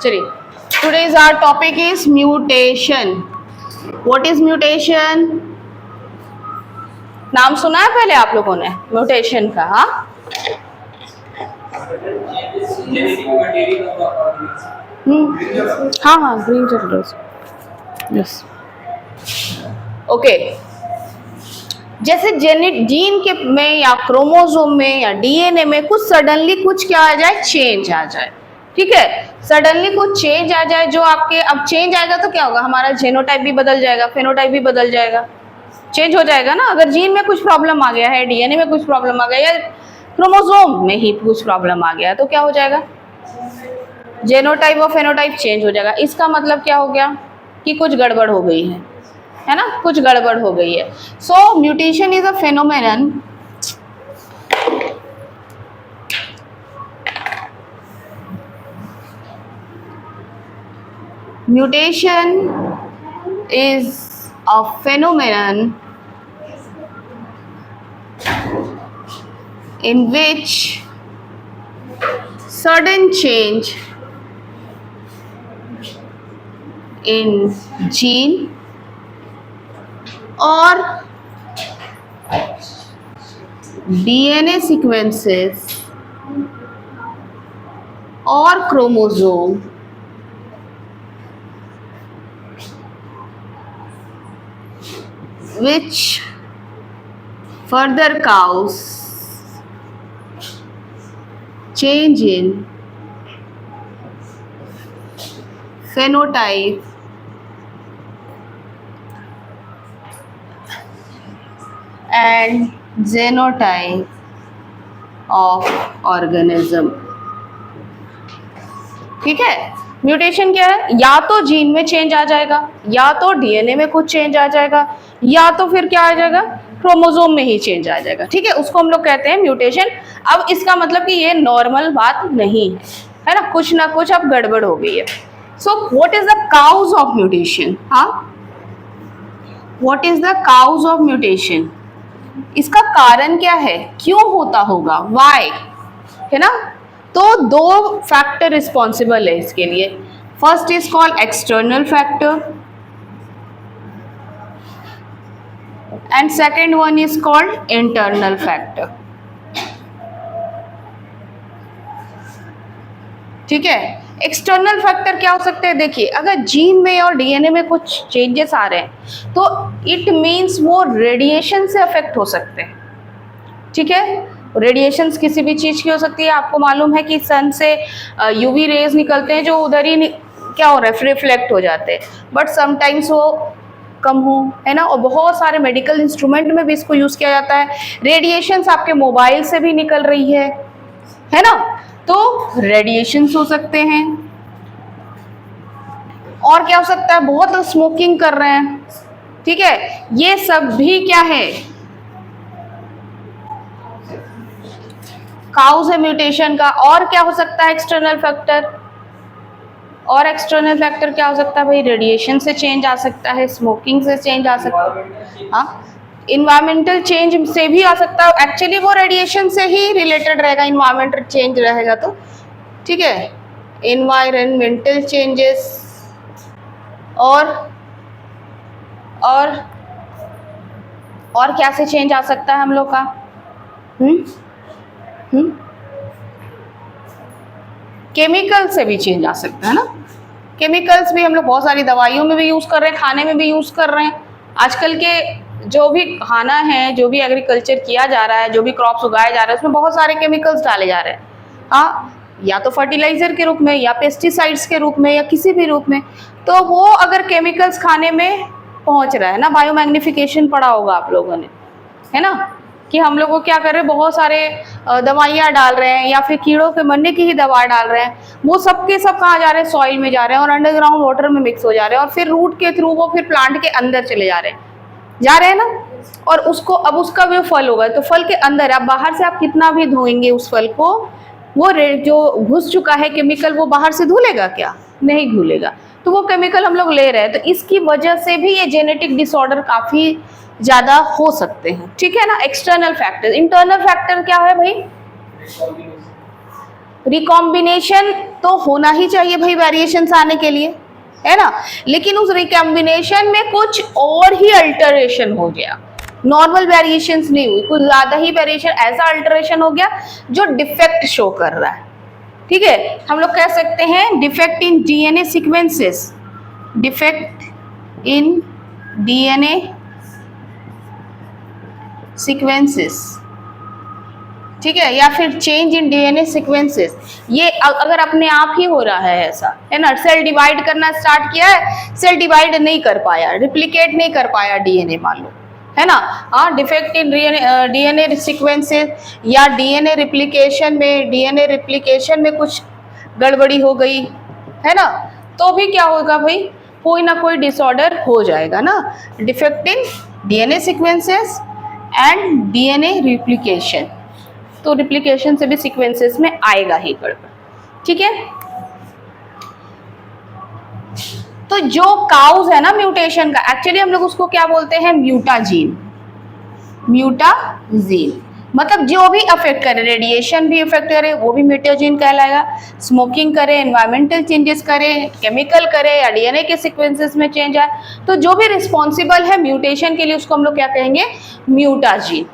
चलिए, today's our topic is mutation. What is mutation? नाम सुना है पहले आप लोगों ने म्यूटेशन का? हाँ हाँ हाँ, ग्रीन चल यस ओके। जैसे जीन के में या क्रोमोसोम में या डीएनए में कुछ सडनली कुछ क्या आ जाए, चेंज आ जाए, ठीक है। सडनली कुछ चेंज आ जाए जो आपके, अब चेंज आएगा तो क्या होगा, हमारा जीनोटाइप भी बदल जाएगा, फेनोटाइप भी बदल जाएगा, चेंज हो जाएगा ना। अगर जीन में कुछ प्रॉब्लम आ गया है, डीएनए में कुछ प्रॉब्लम आ गया या क्रोमोसोम में ही कुछ प्रॉब्लम आ गया तो क्या हो जाएगा, जीनोटाइप और फेनोटाइप चेंज हो जाएगा। इसका मतलब क्या हो गया कि कुछ गड़बड़ हो गई है ना, कुछ गड़बड़ हो गई है। So mutation is a phenomenon mutation is a phenomenon in which sudden change in gene or DNA sequences or chromosome which further cause change in phenotype and genotype of organism। ठीक है, म्यूटेशन क्या है, या तो gene में change आ जाएगा, या तो डीएनए में कुछ चेंज आ जाएगा, या तो फिर क्या आ जाएगा, क्रोमोसोम में ही चेंज आ जाएगा, ठीक है। उसको हम लोग कहते हैं म्यूटेशन। अब इसका मतलब कि ये नॉर्मल बात नहीं है ना, कुछ ना कुछ अब गड़बड़ हो गई है। So what is the cause of mutation? हाँ, what is the cause of mutation? इसका कारण क्या है, क्यों होता होगा, व्हाई, है ना। तो दो फैक्टर रिस्पॉन्सिबल है इसके लिए। First is called external factor and second one is called internal factor. ठीक है, एक्सटर्नल फैक्टर क्या हो सकते हैं, देखिए अगर जीन में और डीएनए में कुछ चेंजेस आ रहे हैं तो इट मीन्स वो रेडिएशन से अफेक्ट हो सकते हैं, ठीक है। रेडिएशंस किसी भी चीज की हो सकती है। आपको मालूम है कि सन से यूवी रेज निकलते हैं जो उधर ही क्या हो रहा है, रिफ्लेक्ट हो जाते हैं, बट समटाइम्स वो कम हो, है ना। और बहुत सारे मेडिकल इंस्ट्रूमेंट में भी इसको यूज किया जाता है। रेडिएशंस आपके मोबाइल से भी निकल रही है ना, तो रेडिएशंस हो सकते हैं। और क्या हो सकता है, बहुत स्मोकिंग कर रहे हैं, ठीक है, ये सब भी क्या है, काउज है म्यूटेशन का। और क्या हो सकता है एक्सटर्नल फैक्टर, और एक्सटर्नल फैक्टर क्या हो सकता है भाई, रेडिएशन से चेंज आ सकता है, स्मोकिंग से चेंज आ सकता है, हाँ, इन्वायरमेंटल चेंज से भी आ सकता है। एक्चुअली वो रेडिएशन से ही रिलेटेड रहेगा, इन्वायरमेंटल चेंज रहेगा तो, ठीक है, इन्वायरमेंटल चेंजेस और क्या से चेंज आ सकता है हम लोग का, केमिकल से भी चेंज आ सकता है ना। केमिकल्स भी हम लोग बहुत सारी दवाइयों में भी यूज कर रहे हैं, खाने में भी यूज कर रहे हैं। आजकल के जो भी खाना है, जो भी एग्रीकल्चर किया जा रहा है, जो भी क्रॉप्स उगाए जा रहे हैं, उसमें बहुत सारे केमिकल्स डाले जा रहे हैं, हाँ, या तो फर्टिलाइजर के रूप में या पेस्टिसाइड्स के रूप में या किसी भी रूप में। तो वो अगर केमिकल्स खाने में पहुंच रहा है ना, बायोमैग्निफिकेशन पढ़ा होगा आप लोगों ने, है ना, कि हम लोग को क्या कर रहे हैं, बहुत सारे दवाइयाँ डाल रहे हैं या फिर कीड़ों के मरने की ही दवा डाल रहे हैं। वो सब के सब कहाँ जा रहे हैं, सॉइल में जा रहे हैं और अंडरग्राउंड वाटर में मिक्स हो जा रहे हैं और फिर रूट के थ्रू वो फिर प्लांट के अंदर चले जा रहे हैं ना। और उसको अब उसका जो फल होगा तो फल के अंदर, आप बाहर से आप कितना भी धोएंगे उस फल को, वो जो घुस चुका है केमिकल वो बाहर से धुलेगा क्या, नहीं धुलेगा। तो वो केमिकल हम लोग ले रहे हैं, तो इसकी वजह से भी ये जेनेटिक डिसऑर्डर काफ़ी ज़्यादा हो सकते हैं, ठीक है ना। एक्सटर्नल फैक्टर, इंटरनल फैक्टर क्या है भाई, रिकॉम्बिनेशन तो होना ही चाहिए भाई वेरिएशंस आने के लिए, है ना, लेकिन उस रिकॉम्बिनेशन में कुछ और ही अल्टरेशन हो गया, नॉर्मल वेरिएशंस नहीं हुई, कुछ ज्यादा ही वेरिएशन, ऐसा अल्टरेशन हो गया जो डिफेक्ट शो कर रहा है। ठीक है, हम लोग कह सकते हैं defect in DNA sequences, defect in DNA sequences, ठीक है, या फिर चेंज इन डीएनए सीक्वेंसेस। ये अगर अपने आप ही हो रहा है ऐसा, है ना, सेल डिवाइड करना स्टार्ट किया है, सेल डिवाइड नहीं कर पाया, रिप्लिकेट नहीं कर पाया डीएनए, मान लो, है ना, हाँ, डिफेक्ट इन डीएनए सीक्वेंसेस या डीएनए रिप्लिकेशन में कुछ गड़बड़ी हो गई, है ना, तो भी क्या होगा भाई, कोई ना कोई डिसऑर्डर हो जाएगा ना, defect in DNA sequences and DNA replication, तो रिप्लिकेशन से भी सीक्वेंसेस में आएगा ही गड़बड़। ठीक है, तो जो काउज है ना म्यूटेशन का, एक्चुअली हम लोग उसको क्या बोलते हैं, म्यूटाजीन, म्यूटाजीन मतलब जो भी अफेक्ट करे, रेडिएशन भी अफेक्ट करे वो भी म्यूटाजीन कहलाएगा, स्मोकिंग करे, एनवायरमेंटल चेंजेस करे, केमिकल करे या डीएनए के सीक्वेंसेस में चेंज आए, तो जो भी रिस्पॉन्सिबल है म्यूटेशन के लिए उसको हम लोग क्या कहेंगे, म्यूटाजीन।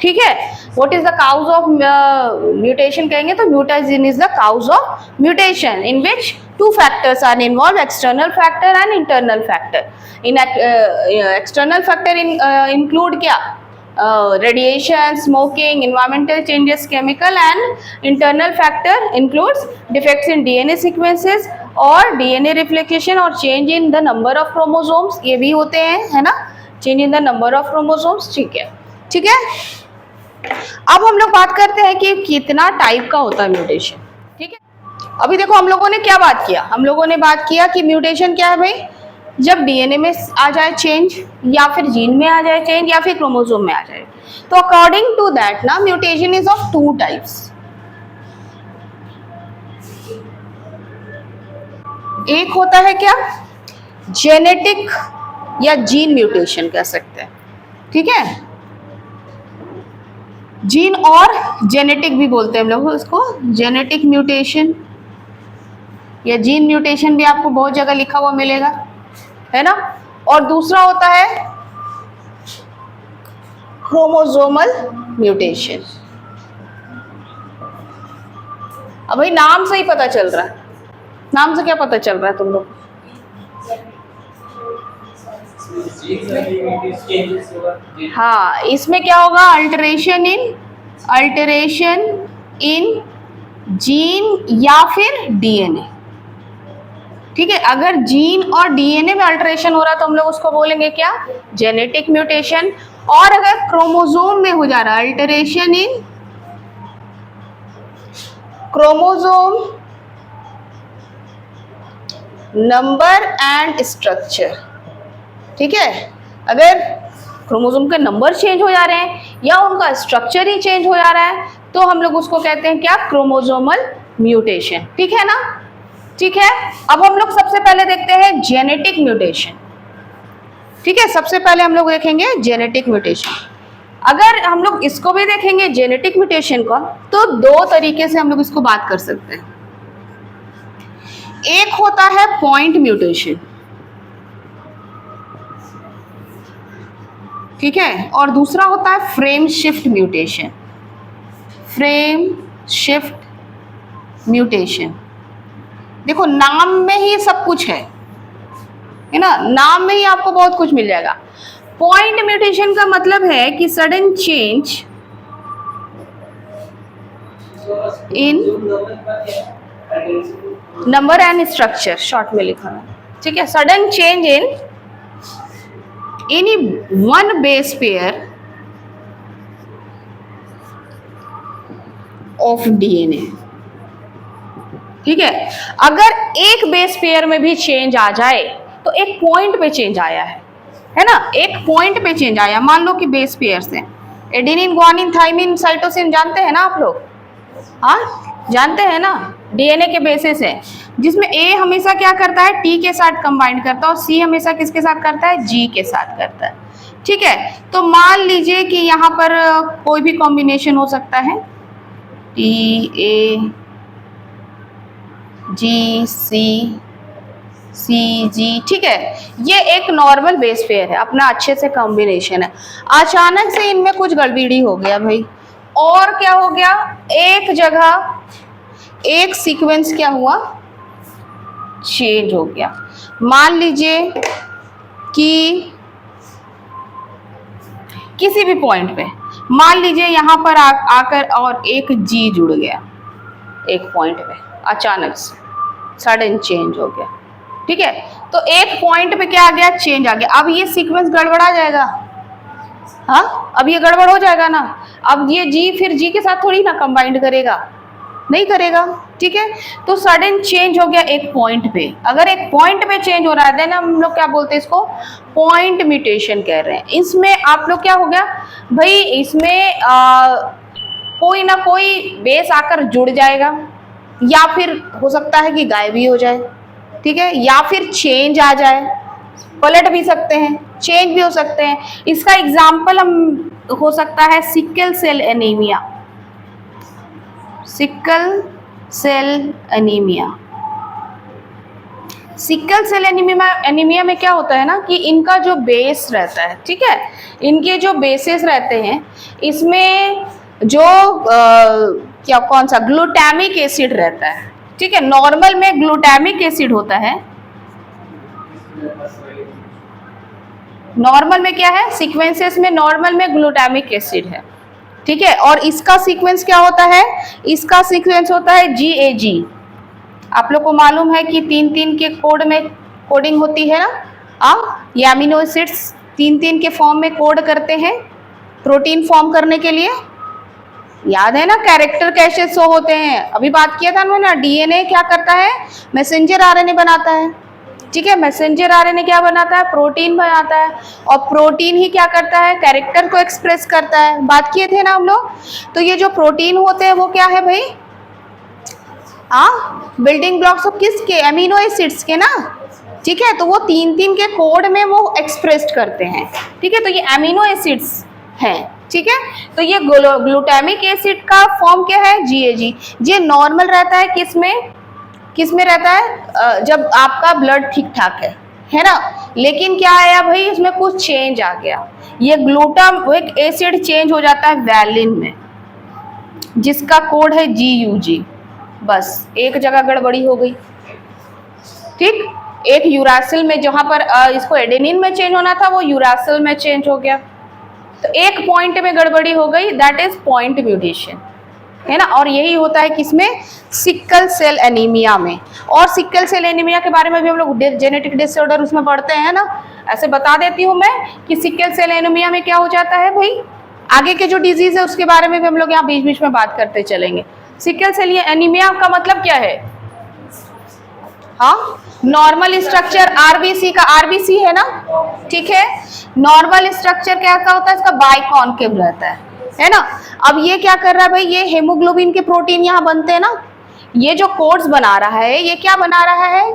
ठीक है, what is the cause of mutation कहेंगे तो mutagen is the cause of mutation in which two factors are involved, external factor and internal factor. In external factor include क्या, radiation, smoking, environmental changes, chemical, and internal factor includes defects in DNA sequences और DNA replication और change in the number of chromosomes, ये भी होते हैं, है ना, change in the number of chromosomes। ठीक है, ठीक है, अब हम लोग बात करते हैं कि कितना टाइप का होता है म्यूटेशन। ठीक है, अभी देखो हम लोगों ने क्या बात किया, हम लोगों ने बात किया कि म्यूटेशन क्या है भाई, जब डीएनए में आ जाए चेंज, या फिर जीन में आ जाए चेंज, या फिर क्रोमोसोम में आ जाए। तो अकॉर्डिंग टू दैट ना mutation is of two types. एक होता है क्या, जेनेटिक या जीन म्यूटेशन कह सकते हैं। ठीक है, जीन और जेनेटिक भी बोलते हैं हम लोग उसको, जेनेटिक म्यूटेशन या जीन म्यूटेशन भी आपको बहुत जगह लिखा हुआ मिलेगा, है ना। और दूसरा होता है क्रोमोसोमल म्यूटेशन। अब भाई नाम से ही पता चल रहा है, नाम से क्या पता चल रहा है तुम लोग, हाँ, इसमें क्या होगा, अल्टरेशन इन जीन या फिर डीएनए। ठीक है, अगर जीन और डीएनए में अल्टरेशन हो रहा है तो हम लोग उसको बोलेंगे क्या, जेनेटिक म्यूटेशन। और अगर क्रोमोसोम में हो जा रहा है alteration in chromosome number and structure. ठीक है, अगर क्रोमोसोम के नंबर चेंज हो जा रहे हैं या उनका स्ट्रक्चर ही चेंज हो जा रहा है तो हम लोग उसको कहते हैं क्या, क्रोमोसोमल म्यूटेशन। ठीक है ना, ठीक है। अब हम लोग सबसे पहले देखते हैं जेनेटिक म्यूटेशन। ठीक है, सबसे पहले हम लोग देखेंगे जेनेटिक म्यूटेशन। अगर हम लोग इसको भी देखेंगे जेनेटिक म्यूटेशन को, तो दो तरीके से हम लोग इसको बात कर सकते हैं। एक होता है पॉइंट म्यूटेशन, ठीक है, और दूसरा होता है frame shift mutation. Frame shift mutation, देखो नाम में ही सब कुछ है ना, नाम में ही आपको बहुत कुछ मिल जाएगा। पॉइंट म्यूटेशन का मतलब है कि sudden change in number and structure, short में लिखा है। ठीक है, sudden change in any one base pair of DNA. ठीक है, अगर एक बेस पेयर में भी चेंज आ जाए तो एक पॉइंट पे चेंज आया है ना, एक पॉइंट पे चेंज आया। मान लो कि बेस पेयर्स हैं एडेनिन, ग्वानिन, थाइमिन, साइटोसिन, जानते हैं ना आप लोग, हाँ जानते हैं ना, डीएनए के बेसिस है, जिसमें ए हमेशा क्या करता है, टी के साथ कंबाइन करता है, और सी हमेशा किसके साथ करता है, जी के साथ करता है। ठीक है, तो मान लीजिए कि यहाँ पर कोई भी कॉम्बिनेशन हो सकता है, टी ए जी सी सी जी, ठीक है। ये एक नॉर्मल बेस पेयर है, अपना अच्छे से कॉम्बिनेशन है। अचानक से इनमें कुछ गड़बड़ी हो गया भाई, और क्या हो गया, एक जगह एक सीक्वेंस क्या हुआ, चेंज हो गया। मान लीजिए कि किसी भी पॉइंट पे, मान लीजिए यहां पर आकर और एक जी जुड़ गया एक पॉइंट पे, अचानक से सडन चेंज हो गया, ठीक है। तो एक पॉइंट पे क्या आ गया, चेंज आ गया। अब ये सीक्वेंस गड़बड़ा जाएगा, हाँ अब ये गड़बड़ हो जाएगा ना। अब ये जी फिर जी के साथ थोड़ी ना कंबाइंड करेगा, नहीं करेगा, ठीक है। तो सडन चेंज हो गया एक पॉइंट पे। अगर एक पॉइंट पे चेंज हो रहा है देन हम लोग क्या बोलते हैं, इसको पॉइंट म्यूटेशन कह रहे हैं। इसमें आप लोग क्या हो गया भाई, इसमें कोई ना कोई बेस आकर जुड़ जाएगा, या फिर हो सकता है कि गायब भी हो जाए, ठीक है, या फिर चेंज आ जाए, पलट भी सकते हैं, चेंज भी हो सकते हैं। इसका एग्जाम्पल हम हो सकता है sickle cell anaemia, sickle cell anaemia. Sickle cell anaemia में क्या होता है ना कि इनका जो बेस रहता है, ठीक है, इनके जो बेसेस रहते हैं इसमें जो क्या कौन सा ग्लूटामिक एसिड रहता है, ठीक है। नॉर्मल में ग्लूटामिक एसिड होता है, नॉर्मल में क्या है, सीक्वेंसेस में नॉर्मल में ग्लूटामिक एसिड है, ठीक है। और इसका सीक्वेंस क्या होता है, इसका सीक्वेंस होता है GAG। आप लोग को मालूम है कि 3-3 के कोड में कोडिंग होती है ना, ये अमीनो एसिड्स 3-3 के फॉर्म में कोड करते हैं प्रोटीन फॉर्म करने के लिए, याद है ना। कैरेक्टर कैसे शो होते हैं, अभी बात किया था ना, DNA क्या करता है, मैसेंजर RNA बनाता है, ठीक है। मैसेंजर RNA क्या बनाता है, प्रोटीन बनाता है, और प्रोटीन ही क्या करता है, कैरेक्टर को एक्सप्रेस करता है, बात किए थे ना हम लोग। तो ये जो प्रोटीन होते हैं वो क्या है भाई, बिल्डिंग ब्लॉक्स ऑफ किसके, अमीनो एसिड्स के ना, ठीक है। तो वो 3-3 के कोड में वो एक्सप्रेस्ड करते हैं, ठीक है। तो ये अमीनो एसिड्स हैं, ठीक है। तो ये ग्लूटामिक एसिड का फॉर्म क्या है, GAG। ये नॉर्मल रहता है किसमें रहता है, जब आपका ब्लड ठीक ठाक है ना। लेकिन क्या आया भाई, इसमें कुछ चेंज आ गया, ये ग्लूटामिक एसिड चेंज हो जाता है वैलिन में, जिसका कोड है GUG। बस एक जगह गड़बड़ी हो गई, ठीक। एक यूरासिल में, जहां पर इसको एडेनिन में चेंज होना था वो यूरासिल में चेंज हो गया, तो एक पॉइंट में गड़बड़ी हो गई, दैट इज पॉइंट म्यूटेशन, है ना। और यही होता है किसमें, सिकल सेल एनीमिया में। और सिकल सेल एनीमिया के बारे में भी हम लोग जेनेटिक डिसऑर्डर उसमें पढ़ते हैं ना। ऐसे बता देती हूँ मैं कि सिकल सेल एनीमिया में क्या हो जाता है भाई, आगे के जो डिजीज है उसके बारे में भी हम लोग यहाँ बीच बीच में बात करते चलेंगे। सिकल सेल एनीमिया का मतलब क्या है, हाँ, नॉर्मल स्ट्रक्चर RBC का, RBC है ना, ठीक है। नॉर्मल स्ट्रक्चर क्या होता है इसका, बाइकॉन्केव रहता है ना। अब ये क्या कर रहा है भाई, ये हेमोग्लोबिन के प्रोटीन यहाँ बनते हैं ना, ये जो कोड्स बना रहा है ये क्या बना रहा है,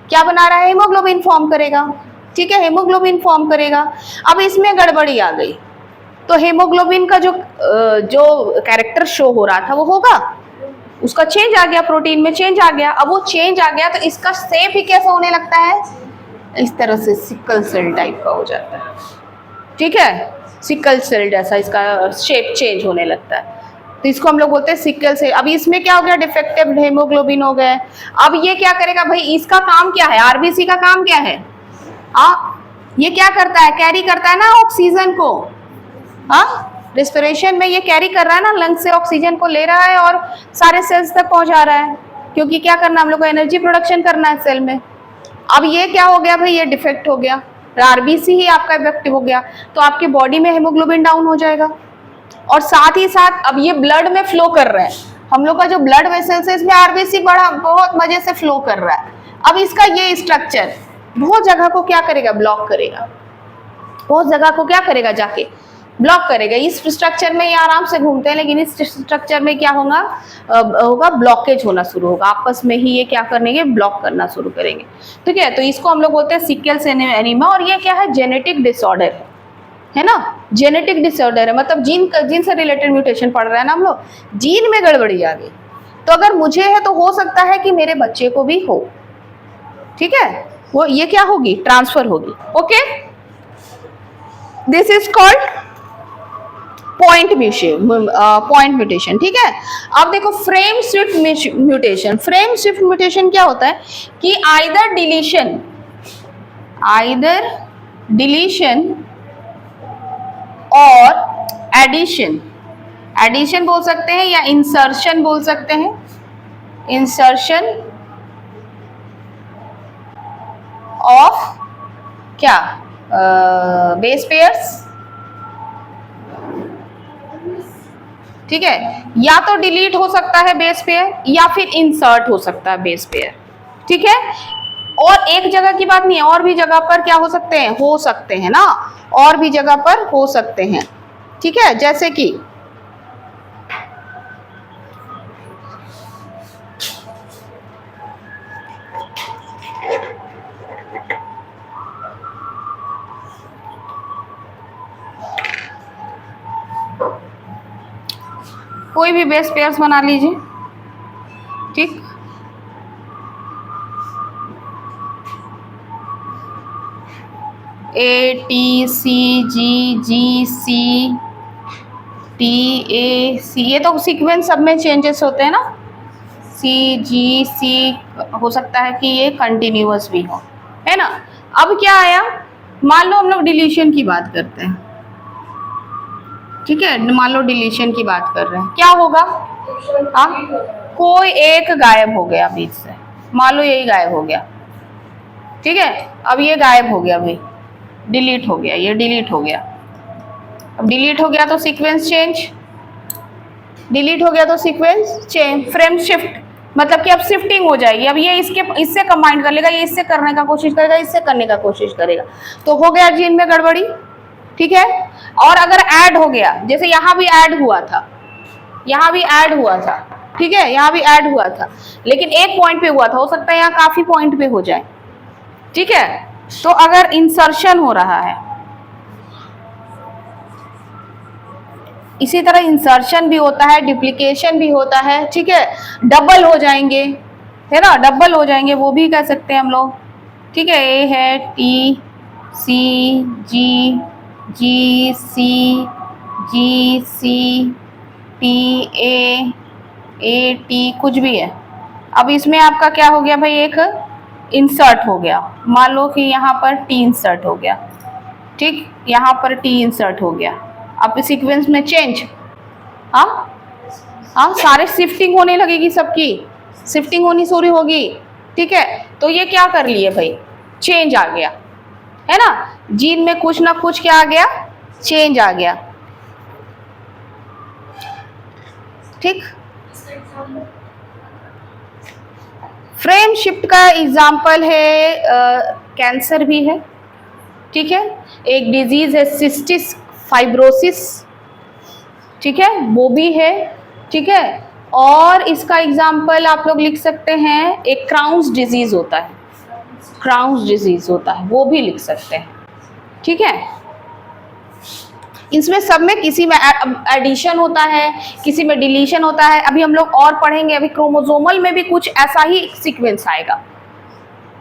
क्या बना रहा है, हेमोग्लोबिन फॉर्म करेगा, ठीक है, हेमोग्लोबिन फॉर्म करेगा। अब इसमें गड़बड़ी आ गई तो हेमोग्लोबिन का जो कैरेक्टर शो हो रहा था वो होगा, उसका चेंज आ गया, प्रोटीन में चेंज आ गया। अब वो चेंज आ गया तो इसका शेप ही कैसा होने लगता है, इस तरह से सिकल सेल टाइप का हो जाता है, ठीक है, सिकल सेल जैसा इसका शेप चेंज होने लगता है, तो इसको हम लोग बोलते हैं सिकल सेल। अब इसमें क्या हो गया, डिफेक्टिव हेमोग्लोबिन हो गए। अब ये क्या करेगा भाई, इसका काम क्या है, RBC का काम क्या है, ये क्या करता है, कैरी करता है ना ऑक्सीजन को, रेस्पिरेशन में ये कैरी कर रहा है ना, लंग्स से ऑक्सीजन को ले रहा है और सारे सेल्स तक पहुंचा रहा है, क्योंकि क्या करना, हम लोग को एनर्जी प्रोडक्शन करना है सेल में। अब ये क्या हो गया भाई, ये डिफेक्ट हो गया, RBC ही आपका इफेक्टिव हो गया, तो आपके बॉडी में हेमोग्लोबिन डाउन हो जाएगा। और साथ ही साथ अब ये ब्लड में फ्लो कर रहे हैं, हम लोग का जो ब्लड वेसल्स है इसमें RBC बड़ा बहुत मजे से फ्लो कर रहा है। अब इसका ये स्ट्रक्चर बहुत जगह को क्या करेगा, ब्लॉक करेगा, बहुत जगह को क्या करेगा, जाके ब्लॉक करेगा। इस स्ट्रक्चर में ये आराम से घूमते हैं, लेकिन इस स्ट्रक्चर में क्या होगा ब्लॉकेज होना शुरू होगा, आपस में ही ये क्या करेंगे, ब्लॉक करना शुरू करेंगे, ठीक है। तो इसको हम लोग बोलते हैं सिकल सेल एनीमिया। और ये क्या है, जेनेटिक डिसऑर्डर है ना, जेनेटिक डिसऑर्डर है, मतलब जीन से रिलेटेड म्यूटेशन पढ़ रहे हैं ना हम लोग, जीन में गड़बड़ी आ गई तो अगर मुझे है तो हो सकता है कि मेरे बच्चे को भी हो, ठीक है, वो ये क्या होगी, ट्रांसफर होगी। Okay, this is called point mutation, ठीक है। अब देखो frame shift mutation. Frame shift mutation क्या होता है कि आइदर डिलीशन और एडिशन बोल सकते हैं या इंसर्शन बोल सकते हैं, इंसर्शन ऑफ क्या बेस पेयर्स, ठीक है, या तो डिलीट हो सकता है बेस पेयर या फिर इंसर्ट हो सकता है बेस पेयर, ठीक है। और एक जगह की बात नहीं है, और भी जगह पर क्या हो सकते हैं, हो सकते हैं ना, और भी जगह पर हो सकते हैं, ठीक है। जैसे कि कोई भी बेस पेयर्स बना लीजिए, ठीक, A T C ji C T ए सी, ये तो सीक्वेंस सब में चेंजेस होते हैं ना, सी जी सी, हो सकता है कि ये कंटिन्यूअस भी हो, है ना। अब क्या आया, मान लो हम लोग डिलीशन की बात करते हैं, ठीक है, मान लो डिलीशन की बात कर रहे हैं, क्या होगा, हाँ, कोई एक गायब हो गया बीच से, मान लो यही गायब हो गया, ठीक है, अब ये गायब हो गया भाई, डिलीट हो गया, ये डिलीट हो गया। अब डिलीट हो गया तो सीक्वेंस चेंज, डिलीट हो गया तो सीक्वेंस चेंज, फ्रेम शिफ्ट, मतलब कि अब शिफ्टिंग हो जाएगी, अब ये इससे कंबाइन कर लेगा, ये इससे करने का कोशिश करेगा, इससे करने का कोशिश करेगा, तो हो गया जीन में गड़बड़ी, ठीक है। और अगर ऐड हो गया, जैसे यहाँ भी ऐड हुआ था, यहाँ भी ऐड हुआ था, ठीक है, यहाँ भी ऐड हुआ था, लेकिन एक पॉइंट पे हुआ था, हो सकता है यहाँ काफी पॉइंट पे हो जाए, ठीक है। तो अगर इंसर्शन हो रहा है, इसी तरह इंसर्शन भी होता है, डुप्लीकेशन भी होता है, ठीक है, डबल हो जाएंगे, है ना, डबल हो जाएंगे, वो भी कह सकते हैं हम लोग, ठीक है। ए है T C G G C T A T, कुछ भी है। अब इसमें आपका क्या हो गया भाई, एक इंसर्ट हो गया, मान लो कि यहाँ पर टी इंसर्ट हो गया, ठीक, यहाँ पर टी इंसर्ट हो गया, अब सीक्वेंस में चेंज, हाँ सारे शिफ्टिंग होने लगेगी, सबकी शिफ्टिंग होनी शुरू होगी, ठीक है। तो ये क्या कर लिए भाई, चेंज आ गया, है ना, जीन में कुछ ना कुछ क्या आ गया, चेंज आ गया, ठीक। फ्रेम शिफ्ट का एग्जाम्पल है कैंसर भी है, ठीक है, एक डिजीज है सिस्टिक फाइब्रोसिस, ठीक है, वो भी है, ठीक है। और इसका एग्जाम्पल आप लोग लिख सकते हैं, एक क्राउन्स डिजीज होता है, क्राउन्स डिजीज होता है, वो भी लिख सकते हैं, ठीक है। इसमें सब में किसी में एडिशन होता है, किसी में डिलीशन होता है, अभी हम लोग और पढ़ेंगे, अभी क्रोमोसोमल में भी कुछ ऐसा ही सीक्वेंस आएगा,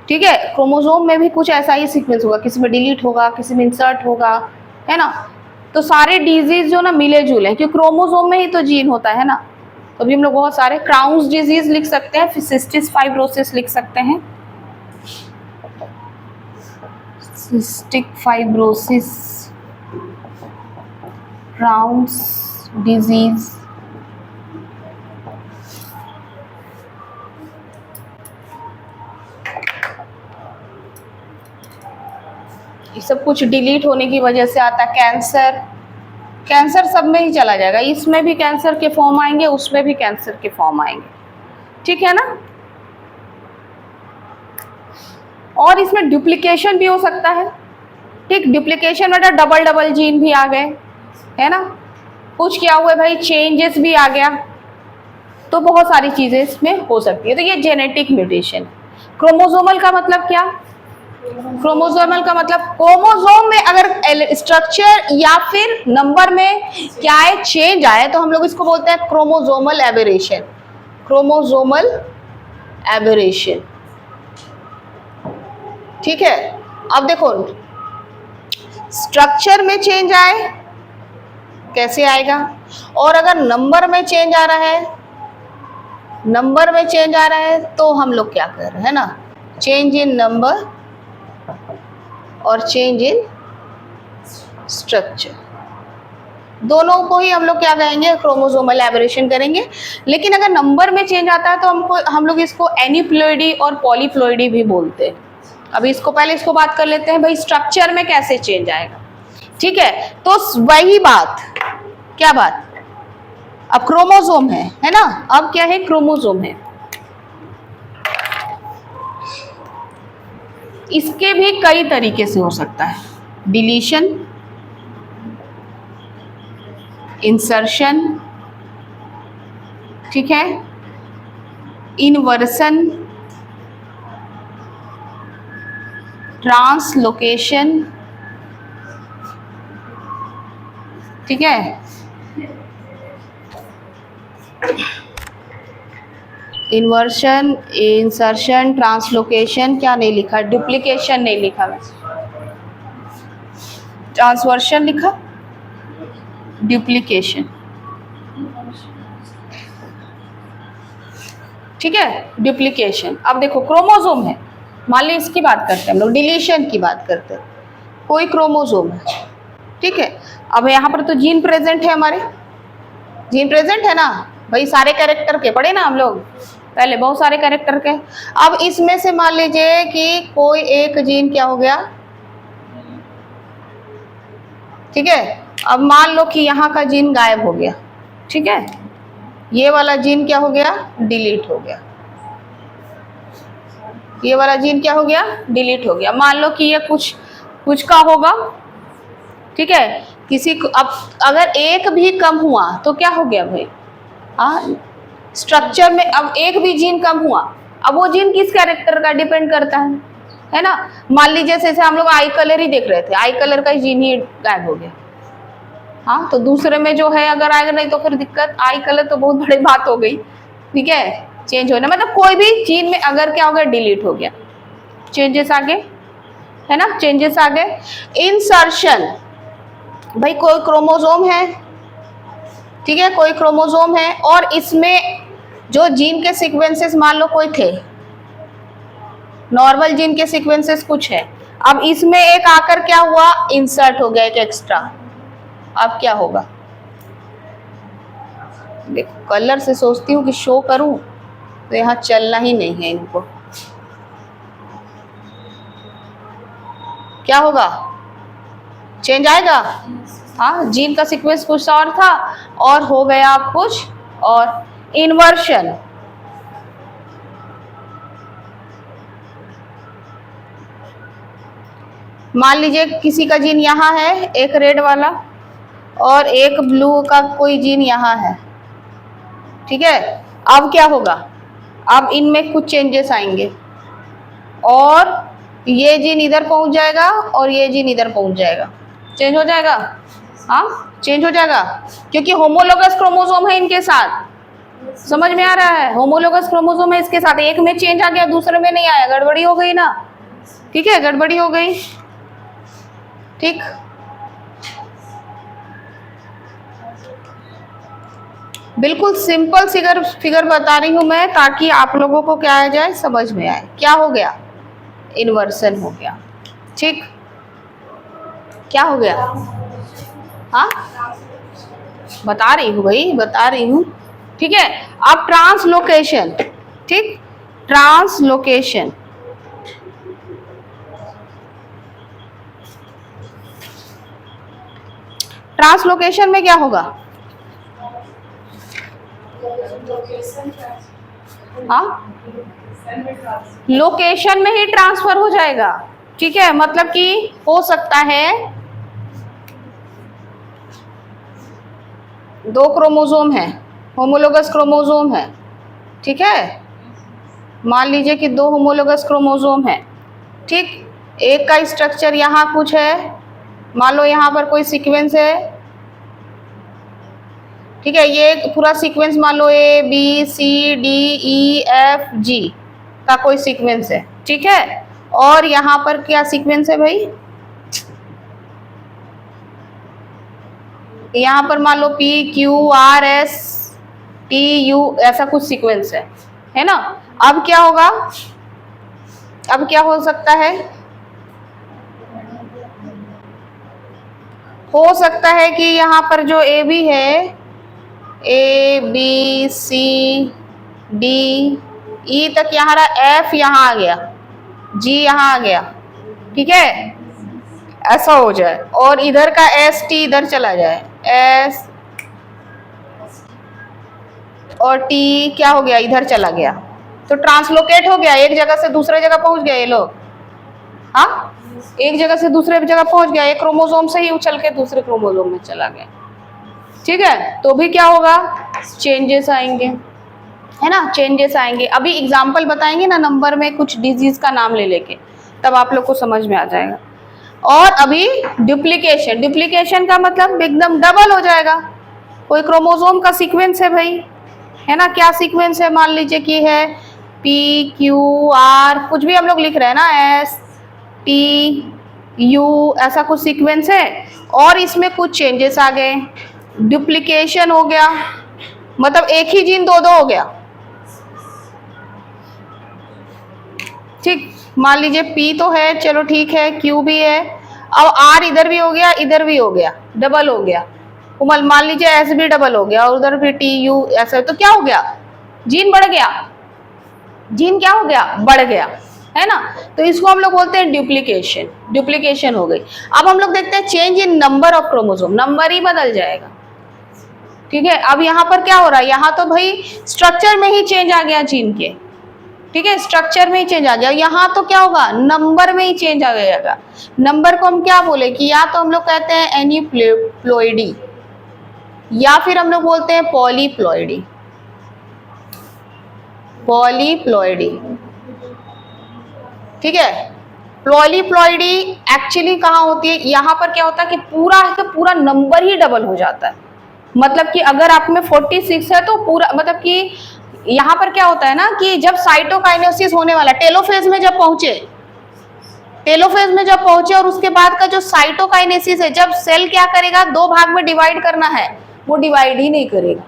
ठीक है, क्रोमोसोम में भी कुछ ऐसा ही सीक्वेंस होगा, किसी में डिलीट होगा, किसी में इंसर्ट होगा, है ना। तो सारे डिजीज जो ना मिले जुले, क्योंकि क्रोमोसोम में ही तो जीन होता है ना, तो अभी हम लोग बहुत सारे क्राउन्स डिजीज लिख सकते हैं, फिर सिस्टिक फाइब्रोसिस लिख सकते हैं, सिस्टिक फाइब्रोसिस, क्राउन्स डिजीज, ये सब कुछ डिलीट होने की वजह से आता है। कैंसर, कैंसर सब में ही चला जाएगा, इसमें भी कैंसर के फॉर्म आएंगे, उसमें भी कैंसर के फॉर्म आएंगे, ठीक है ना। और इसमें डुप्लीकेशन भी हो सकता है, ठीक, डुप्लीकेशन मतलब डबल डबल जीन भी आ गए, है ना, कुछ क्या हुआ भाई, चेंजेस भी आ गया, तो बहुत सारी चीजें इसमें हो सकती है। तो ये जेनेटिक म्यूटेशन। क्रोमोसोमल का मतलब क्या, क्रोमोसोमल का मतलब क्रोमोसोम में अगर स्ट्रक्चर या फिर नंबर में क्या है, चेंज आए, तो हम लोग इसको बोलते हैं क्रोमोसोमल एबेरेशन। Chromosomal aberration. ठीक है, अब देखो स्ट्रक्चर में चेंज आए कैसे आएगा, और अगर नंबर में चेंज आ रहा है, नंबर में चेंज आ रहा है तो हम लोग क्या कर रहे हैं ना, चेंज इन नंबर और चेंज इन स्ट्रक्चर, दोनों को ही हम लोग क्या कहेंगे, क्रोमोसोमल एबरेशन करेंगे। लेकिन अगर नंबर में चेंज आता है तो हम लोग इसको एनीप्लॉइडी और पॉलीप्लॉइडी भी बोलते हैं। अभी इसको पहले इसको बात कर लेते हैं भाई स्ट्रक्चर में कैसे चेंज आएगा। ठीक है, तो वही बात, क्या बात, अब क्रोमोसोम है ना, अब क्या है, क्रोमोसोम है। इसके भी कई तरीके से हो सकता है, डिलीशन, इंसर्शन, ठीक है, इनवर्सन, ट्रांसलोकेशन, ठीक है, इन्वर्शन, इंसर्शन, ट्रांसलोकेशन, क्या नहीं लिखा, डुप्लीकेशन नहीं लिखा, मैं ट्रांसवर्शन लिखा, डुप्लीकेशन। ठीक है, डुप्लीकेशन। अब देखो क्रोमोसोम है, मान ली इसकी बात करते हैं हम लोग, डिलीशन की बात करते हैं, कोई क्रोमोसोम है, ठीक है, अब यहाँ पर तो जीन प्रेजेंट है, हमारे जीन प्रेजेंट है ना भाई, सारे कैरेक्टर के पढ़े ना हम लोग पहले, बहुत सारे कैरेक्टर के। अब इसमें से मान लीजिए कि कोई एक जीन क्या हो गया, ठीक है, अब मान लो कि यहाँ का जीन गायब हो गया, ठीक है, ये वाला जीन क्या हो गया, डिलीट हो गया, ये वाला जीन क्या हो गया, डिलीट हो गया। मान लो कि ये कुछ का होगा, ठीक है, किसी को अब अगर एक भी कम हुआ तो क्या हो गया भाई, हाँ, स्ट्रक्चर में अब एक भी जीन कम हुआ, अब वो जीन किस कैरेक्टर का डिपेंड करता है ना। मान लीजिए जैसे हम लोग आई कलर ही देख रहे थे, आई कलर का जीन ही गायब हो गया, हाँ, तो दूसरे में जो है अगर आएगा नहीं तो फिर दिक्कत, आई कलर तो बहुत बड़ी बात हो गई, ठीक है, चेंज होना मतलब कोई भी जीन में अगर क्या हो गया, डिलीट हो गया, चेंजेस आ गए, है ना, चेंजेस आ गए। इंसर्शन, भाई कोई क्रोमोसोम है, ठीक है, कोई क्रोमोसोम है और इसमें जो जीन के सीक्वेंसेस मान लो कोई थे, नॉर्मल जीन के सीक्वेंसेस कुछ है, अब इसमें एक आकर क्या हुआ, इंसर्ट हो गया एक एक्स्ट्रा, अब क्या होगा, देखो कलर से सोचती हूँ कि शो करूं तो यहाँ चलना ही नहीं है इनको, क्या होगा, चेंज आएगा, हाँ, जीन का सीक्वेंस कुछ और था और हो गया आप कुछ और। इन्वर्शन, मान लीजिए किसी का जीन यहाँ है, एक रेड वाला और एक ब्लू का कोई जीन यहाँ है, ठीक है, अब क्या होगा, अब इनमें कुछ चेंजेस आएंगे और ये जीन इधर पहुंच जाएगा और ये जीन इधर पहुंच जाएगा, चेंज हो जाएगा, हाँ, चेंज हो जाएगा, क्योंकि होमोलोगस क्रोमोसोम है इनके साथ, समझ में आ रहा है, होमोलोगस क्रोमोसोम है इसके साथ, एक में चेंज आ गया दूसरे में नहीं आया, गड़बड़ी हो गई ना, ठीक है, गड़बड़ी हो गई, ठीक। बिल्कुल सिंपल फिगर बता रही हूं मैं ताकि आप लोगों को क्या आ जाए, समझ में आए, क्या हो गया, इन्वर्सन हो गया, ठीक, क्या हो गया, हाँ, बता रही हूँ भाई, बता रही हूँ, ठीक है। अब ट्रांसलोकेशन, ठीक, ट्रांसलोकेशन, ट्रांसलोकेशन में क्या होगा, हाँ, लोकेशन में ही ट्रांसफर हो जाएगा, ठीक है, मतलब कि हो सकता है दो क्रोमोसोम है, होमोलोगस क्रोमोसोम है, ठीक है, मान लीजिए कि दो होमोलोगस क्रोमोसोम है, ठीक, एक का स्ट्रक्चर यहाँ कुछ है, मान लो यहाँ पर कोई सीक्वेंस है, ठीक है, ये पूरा सीक्वेंस मान लो A B C D E F G का कोई सीक्वेंस है, ठीक है। और यहाँ पर क्या सीक्वेंस है भाई, यहाँ पर मान लो P Q R S T U ऐसा कुछ सीक्वेंस है ना। अब क्या होगा, अब क्या हो सकता है, हो सकता है कि यहाँ पर जो ए बी है, ए बी सी डी ई तक यहाँ रहा, एफ यहाँ आ गया, जी यहाँ आ गया, ठीक है, ऐसा हो जाए। और इधर का एस टी इधर चला जाए, एस और टी क्या हो गया, इधर चला गया, तो ट्रांसलोकेट हो गया, एक जगह से दूसरे जगह पहुंच गया ये लोग। हाँ, एक जगह से दूसरे जगह पहुंच गया, एक क्रोमोसोम से ही उछल के दूसरे क्रोमोसोम में चला गया, ठीक है। तो भी क्या होगा, चेंजेस आएंगे, है ना, चेंजेस आएंगे। अभी एग्जाम्पल बताएंगे ना नंबर में कुछ डिजीज का नाम ले लेके, तब आप लोग को समझ में आ जाएगा। और अभी डुप्लीकेशन, डुप्लीकेशन का मतलब एकदम डबल हो जाएगा। कोई क्रोमोसोम का सीक्वेंस है भाई, है ना, क्या सीक्वेंस है, मान लीजिए कि है पी क्यू आर, कुछ भी हम लोग लिख रहे हैं ना, एस टी यू ऐसा कुछ सीक्वेंस है, और इसमें कुछ चेंजेस आ गए, डुप्लीकेशन हो गया, मतलब एक ही जीन दो हो गया, ठीक। मान लीजिए पी तो है, चलो ठीक है, क्यू भी है, अब आर इधर भी हो गया, इधर भी हो गया, डबल हो गया। मान लीजिए एस भी डबल हो गया, और उधर भी टी यू ऐसा, तो क्या हो गया, जीन बढ़ गया, जीन क्या हो गया, बढ़ गया, है ना। तो इसको हम लोग बोलते हैं डुप्लीकेशन, डुप्लीकेशन हो गई। अब हम लोग देखते हैं change in number of chromosome, नंबर ही बदल जाएगा, ठीक है। अब यहाँ पर क्या हो रहा है, यहाँ तो भाई स्ट्रक्चर में ही चेंज आ गया जीन के, ठीक है, स्ट्रक्चर में ही चेंज आ गया। यहाँ तो क्या होगा, नंबर में ही चेंज आ जाएगा। नंबर को हम क्या बोले कि या तो हम लोग कहते हैं एनीप्लॉइडी, या फिर हम लोग बोलते हैं पॉलीप्लॉइडी, पॉलीप्लॉइडी, ठीक है। पॉलीप्लॉइडी एक्चुअली कहाँ होती है, यहाँ पर क्या होता है कि पूरा है तो पूरा नंबर ही डबल हो जाता है। मतलब कि अगर आप में 46 है तो पूरा, मतलब कि यहाँ पर क्या होता है ना कि जब साइटोकाइनेसिस होने वाला, टेलोफेज में जब पहुंचे, टेलोफेज में जब पहुंचे और उसके बाद का जो साइटोकाइनेसिस है, जब सेल क्या करेगा, दो भाग में डिवाइड करना है, वो डिवाइड ही नहीं करेगा।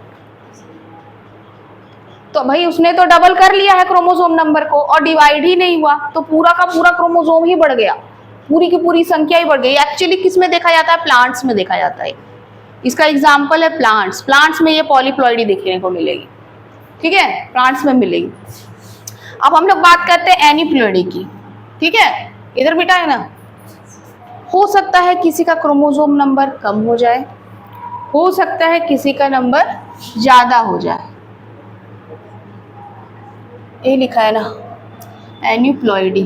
तो भाई उसने तो डबल कर लिया है क्रोमोसोम नंबर को, और डिवाइड ही नहीं हुआ, तो पूरा का पूरा क्रोमोसोम ही बढ़ गया, पूरी की पूरी संख्या ही बढ़ गई। एक्चुअली किस में देखा जाता है, प्लांट्स में देखा जाता है। इसका एग्जाम्पल है प्लांट्स, प्लांट्स में ये पॉलीप्लॉइडी देखने को मिलेगी, ठीक है, प्लांट्स में मिलेगी। अब हम लोग बात करते हैं एनीप्लॉइडी की, ठीक है, इधर बेटा है ना। हो सकता है किसी का क्रोमोसोम नंबर कम हो जाए, हो सकता है किसी का नंबर ज्यादा हो जाए, ये लिखा है ना एनीप्लॉइडी,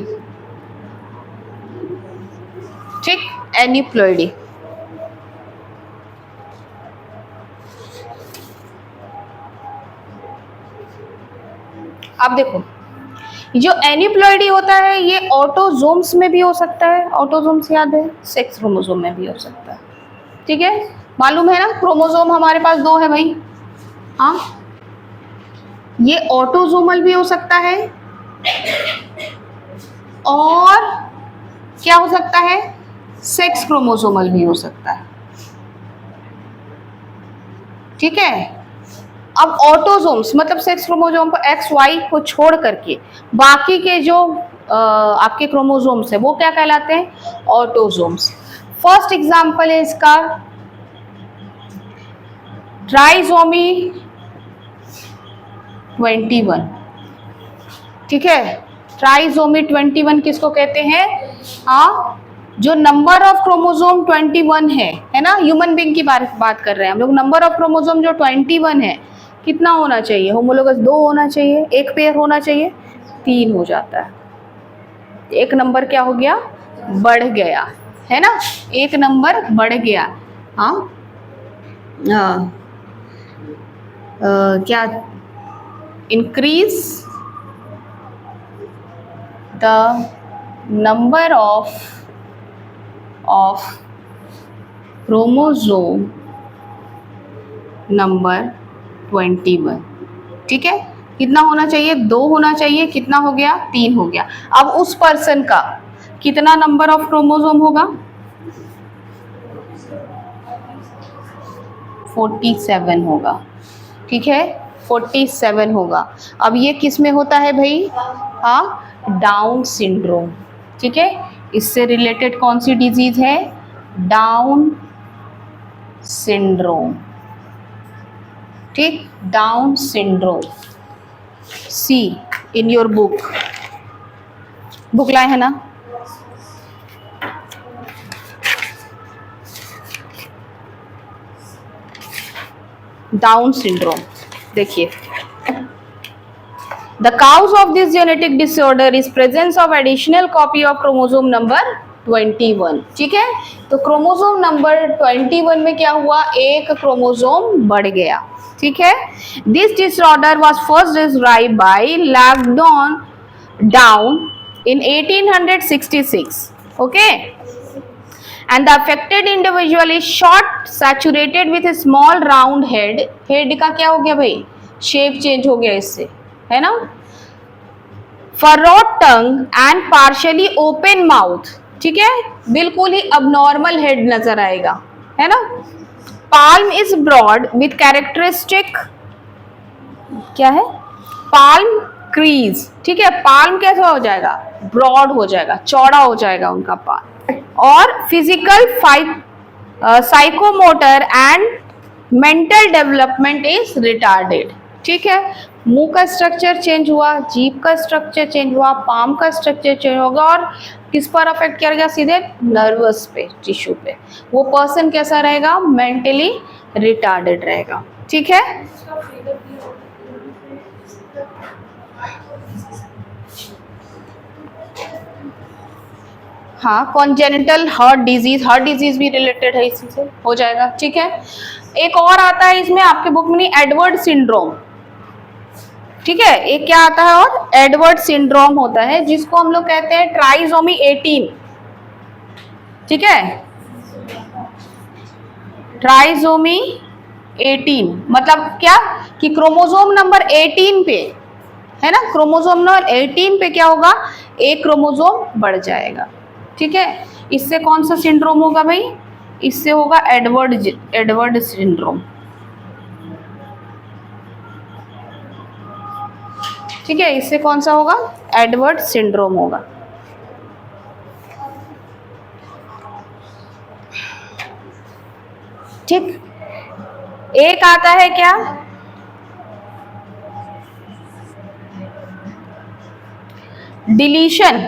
ठीक, एनीप्लॉइडी। अब देखो, जो एनीप्लॉइडी होता है ये ऑटोजोम्स में भी हो सकता है, ऑटोजोम्स याद है, सेक्स क्रोमोसोम में भी हो सकता है, ठीक है, मालूम है ना, क्रोमोसोम हमारे पास दो है भाई, हाँ, ये ऑटोजोमल भी हो सकता है, और क्या हो सकता है, सेक्स क्रोमोसोमल भी हो सकता है, ठीक है। अब ऑटोजोम्स मतलब सेक्स क्रोमोसोम को एक्स वाई को छोड़ करके बाकी के जो आपके क्रोमोसोम्स है वो क्या कहलाते हैं, ऑटोजोम्स। फर्स्ट एग्जांपल है इसका ट्राइसोमी 21, ठीक है, ट्राइसोमी 21 किसको कहते हैं, हाँ, जो नंबर ऑफ क्रोमोसोम 21 है ना, ह्यूमन बीइंग की बात कर रहे हैं हम लोग। नंबर ऑफ क्रोमोसोम जो 21 है, कितना होना चाहिए, होमोलोगस 2 होना चाहिए, एक पेयर होना चाहिए, 3 हो जाता है, एक नंबर क्या हो गया, बढ़ गया, है ना, एक नंबर बढ़ गया, हाँ, क्या, increase the number of chromosome number 21। ठीक है, कितना होना चाहिए? 2 होना चाहिए। कितना हो गया? 3 हो गया। अब उस पर्सन का कितना नंबर ऑफ क्रोमोसोम होगा? 47 होगा। ठीक है, 47 होगा। अब ये किस में होता है भाई? हाँ, डाउन सिंड्रोम। ठीक है, इससे रिलेटेड कौन सी डिजीज है? Down syndrome. ठीक, Down syndrome. See in your book लाए है ना? डाउन सिंड्रोम देखिए, the cause of this genetic disorder is presence of additional copy of chromosome number 21। ठीक है, तो क्रोमोसोम नंबर 21 में क्या हुआ? एक क्रोमोसोम बढ़ गया। ठीक है, this disorder was first described by Langdon Down in 1866. Okay, and the affected individual is short, saturated with a small round head. Head का क्या हो गया भाई? शेप चेंज हो गया इससे, है ना? furrowed tongue and partially open mouth. ठीक है, बिल्कुल ही abnormal head नजर आएगा, है ना? palm is broad with characteristic क्या है? palm crease. ठीक है, palm कैसा हो जाएगा? ब्रॉड हो जाएगा, चौड़ा हो जाएगा उनका पाल। और physical psychomotor and mental development is retarded. ठीक है, मुंह का स्ट्रक्चर चेंज हुआ, जीभ का स्ट्रक्चर चेंज हुआ, पाम का स्ट्रक्चर चेंज होगा, और किस पर अफेक्ट करेगा? सीधे नर्वस पे, टिश्यू पे। वो पर्सन कैसा रहेगा? मेंटली रिटार्डेड रहेगा। ठीक है, हाँ, कॉन्जेनिटल हार्ट डिजीज भी रिलेटेड है, इसी से हो जाएगा। ठीक है, एक और आता है इसमें आपके बुक में, एडवर्ड सिंड्रोम। ठीक है, एक क्या आता है? और एडवर्ड सिंड्रोम होता है, जिसको हम लोग कहते हैं ट्राइसोमी 18। ठीक है, ट्राइसोमी 18 मतलब क्या? कि क्रोमोसोम नंबर 18 पे, है ना, क्रोमोसोम नंबर 18 पे क्या होगा? एक क्रोमोसोम बढ़ जाएगा। ठीक है, इससे कौन सा सिंड्रोम होगा भाई? इससे होगा एडवर्ड सिंड्रोम। ठीक है, इससे कौन सा होगा? एडवर्ड सिंड्रोम होगा। ठीक, एक आता है क्या? डिलीशन।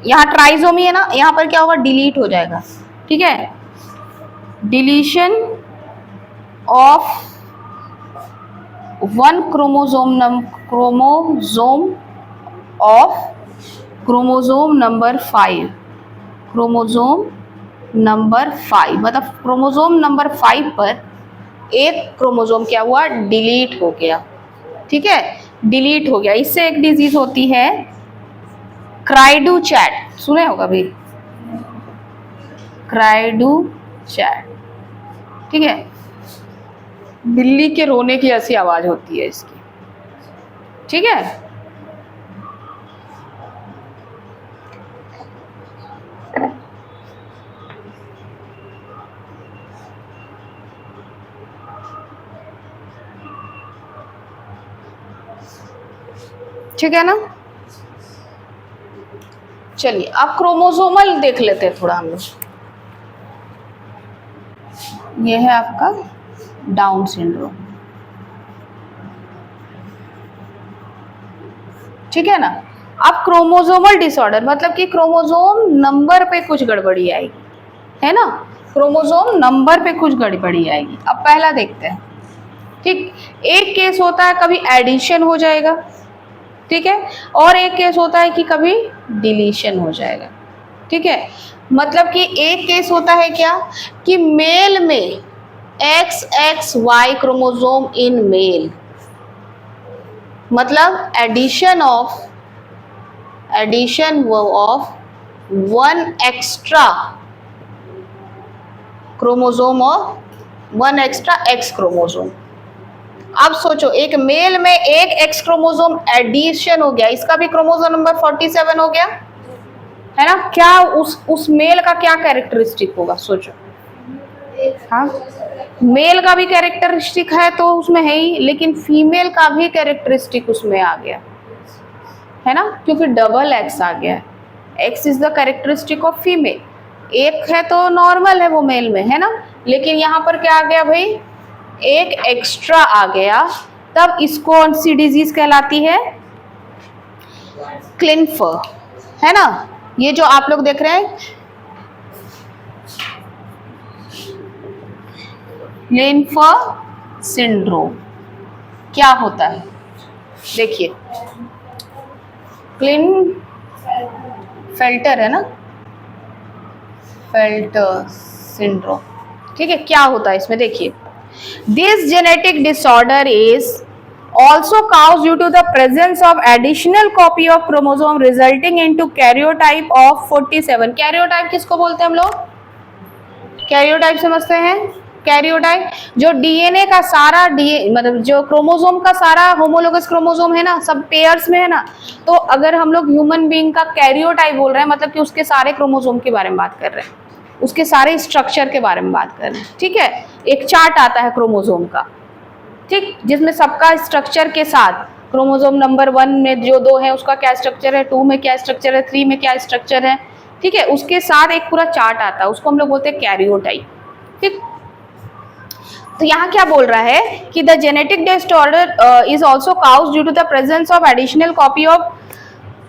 यहाँ ट्राइसोमी है ना, यहाँ पर क्या होगा? डिलीट हो जाएगा। ठीक है, deletion of one chromosome of chromosome number 5। Chromosome number 5 मतलब क्रोमोसोम नंबर 5 पर एक क्रोमोसोम क्या हुआ? डिलीट हो गया। ठीक है, डिलीट हो गया। इससे एक डिजीज होती है क्राइडू चैट, सुने होगा भाई, क्राइडू चैट। ठीक है, बिल्ली के रोने की ऐसी आवाज होती है इसकी। ठीक है, ठीक है ना? चलिए अब क्रोमोसोमल देख लेते हैं थोड़ा हम लोग। ये है आपका डाउन सिंड्रोम। ठीक है ना? अब क्रोमोसोमल डिसऑर्डर मतलब कि क्रोमोसोम नंबर पे कुछ गड़बड़ी आएगी, है ना? क्रोमोसोम नंबर पे कुछ गड़बड़ी आएगी। अब पहला देखते हैं। ठीक, एक केस होता है कभी एडिशन हो जाएगा, ठीक है, और एक केस होता है कि कभी डिलीशन हो जाएगा। ठीक है, मतलब कि एक केस होता है क्या कि मेल में XXY क्रोमोसोम इन मेल, मतलब addition of one extra chromosome और वन एक्स्ट्रा X क्रोमोसोम। अब सोचो, एक मेल में एक एक्स क्रोमोसोम एडिशन हो गया, इसका भी क्रोमोसोम नंबर 47 हो गया, है ना। क्या उस मेल का क्या कैरेक्टरिस्टिक होगा, सोचो। हाँ, मेल का भी कैरेक्टरिस्टिक है तो उसमें है ही, लेकिन फीमेल का भी कैरेक्टरिस्टिक उसमें आ गया, है ना, क्योंकि डबल एक्स आ गया। X is the characteristic of female, एक है तो नॉर्मल है वो मेल में, है ना, लेकिन यहाँ पर क्या आ गया भाई, एक एक्स्ट्रा आ गया, तब इसको कौन सी डिजीज कहलाती है, क्लिनफर, है ना। ये जो आप लोग देख रहे हैं क्लिनफर सिंड्रोम, क्या होता है, देखिए, फेल्टर है ना, फेल्टर सिंड्रोम, ठीक है। क्या होता है इसमें, देखिए, this genetic disorder is also caused due to the presence of additional copy of chromosome resulting into karyotype of 47। karyotype किसको बोलते हैं हम लोग, karyotype समझते हैं, कैरियोटाइप जो डीएनए का सारा मतलब जो क्रोमोसोम का सारा होमोलोगस क्रोमोसोम है ना, सब पेयर्स में है ना, तो अगर हम लोग ह्यूमन बीइंग का कैरियोटाइप बोल रहे हैं, मतलब कि उसके सारे क्रोमोसोम के बारे में बात कर रहे हैं, उसके सारे स्ट्रक्चर के बारे में बात कर रहे हैं, ठीक है। एक चार्ट आता है क्रोमोसोम का, ठीक, जिसमें सबका स्ट्रक्चर के साथ क्रोमोसोम नंबर 1 में जो 2 है उसका क्या स्ट्रक्चर है, 2 में क्या स्ट्रक्चर है, 3 में क्या स्ट्रक्चर है, ठीक है, उसके साथ एक पूरा चार्ट आता है, उसको हम लोग बोलते हैं कैरियोटाइप, ठीक। तो यहाँ क्या बोल रहा है कि the genetic disorder is also caused due to the presence of additional copy of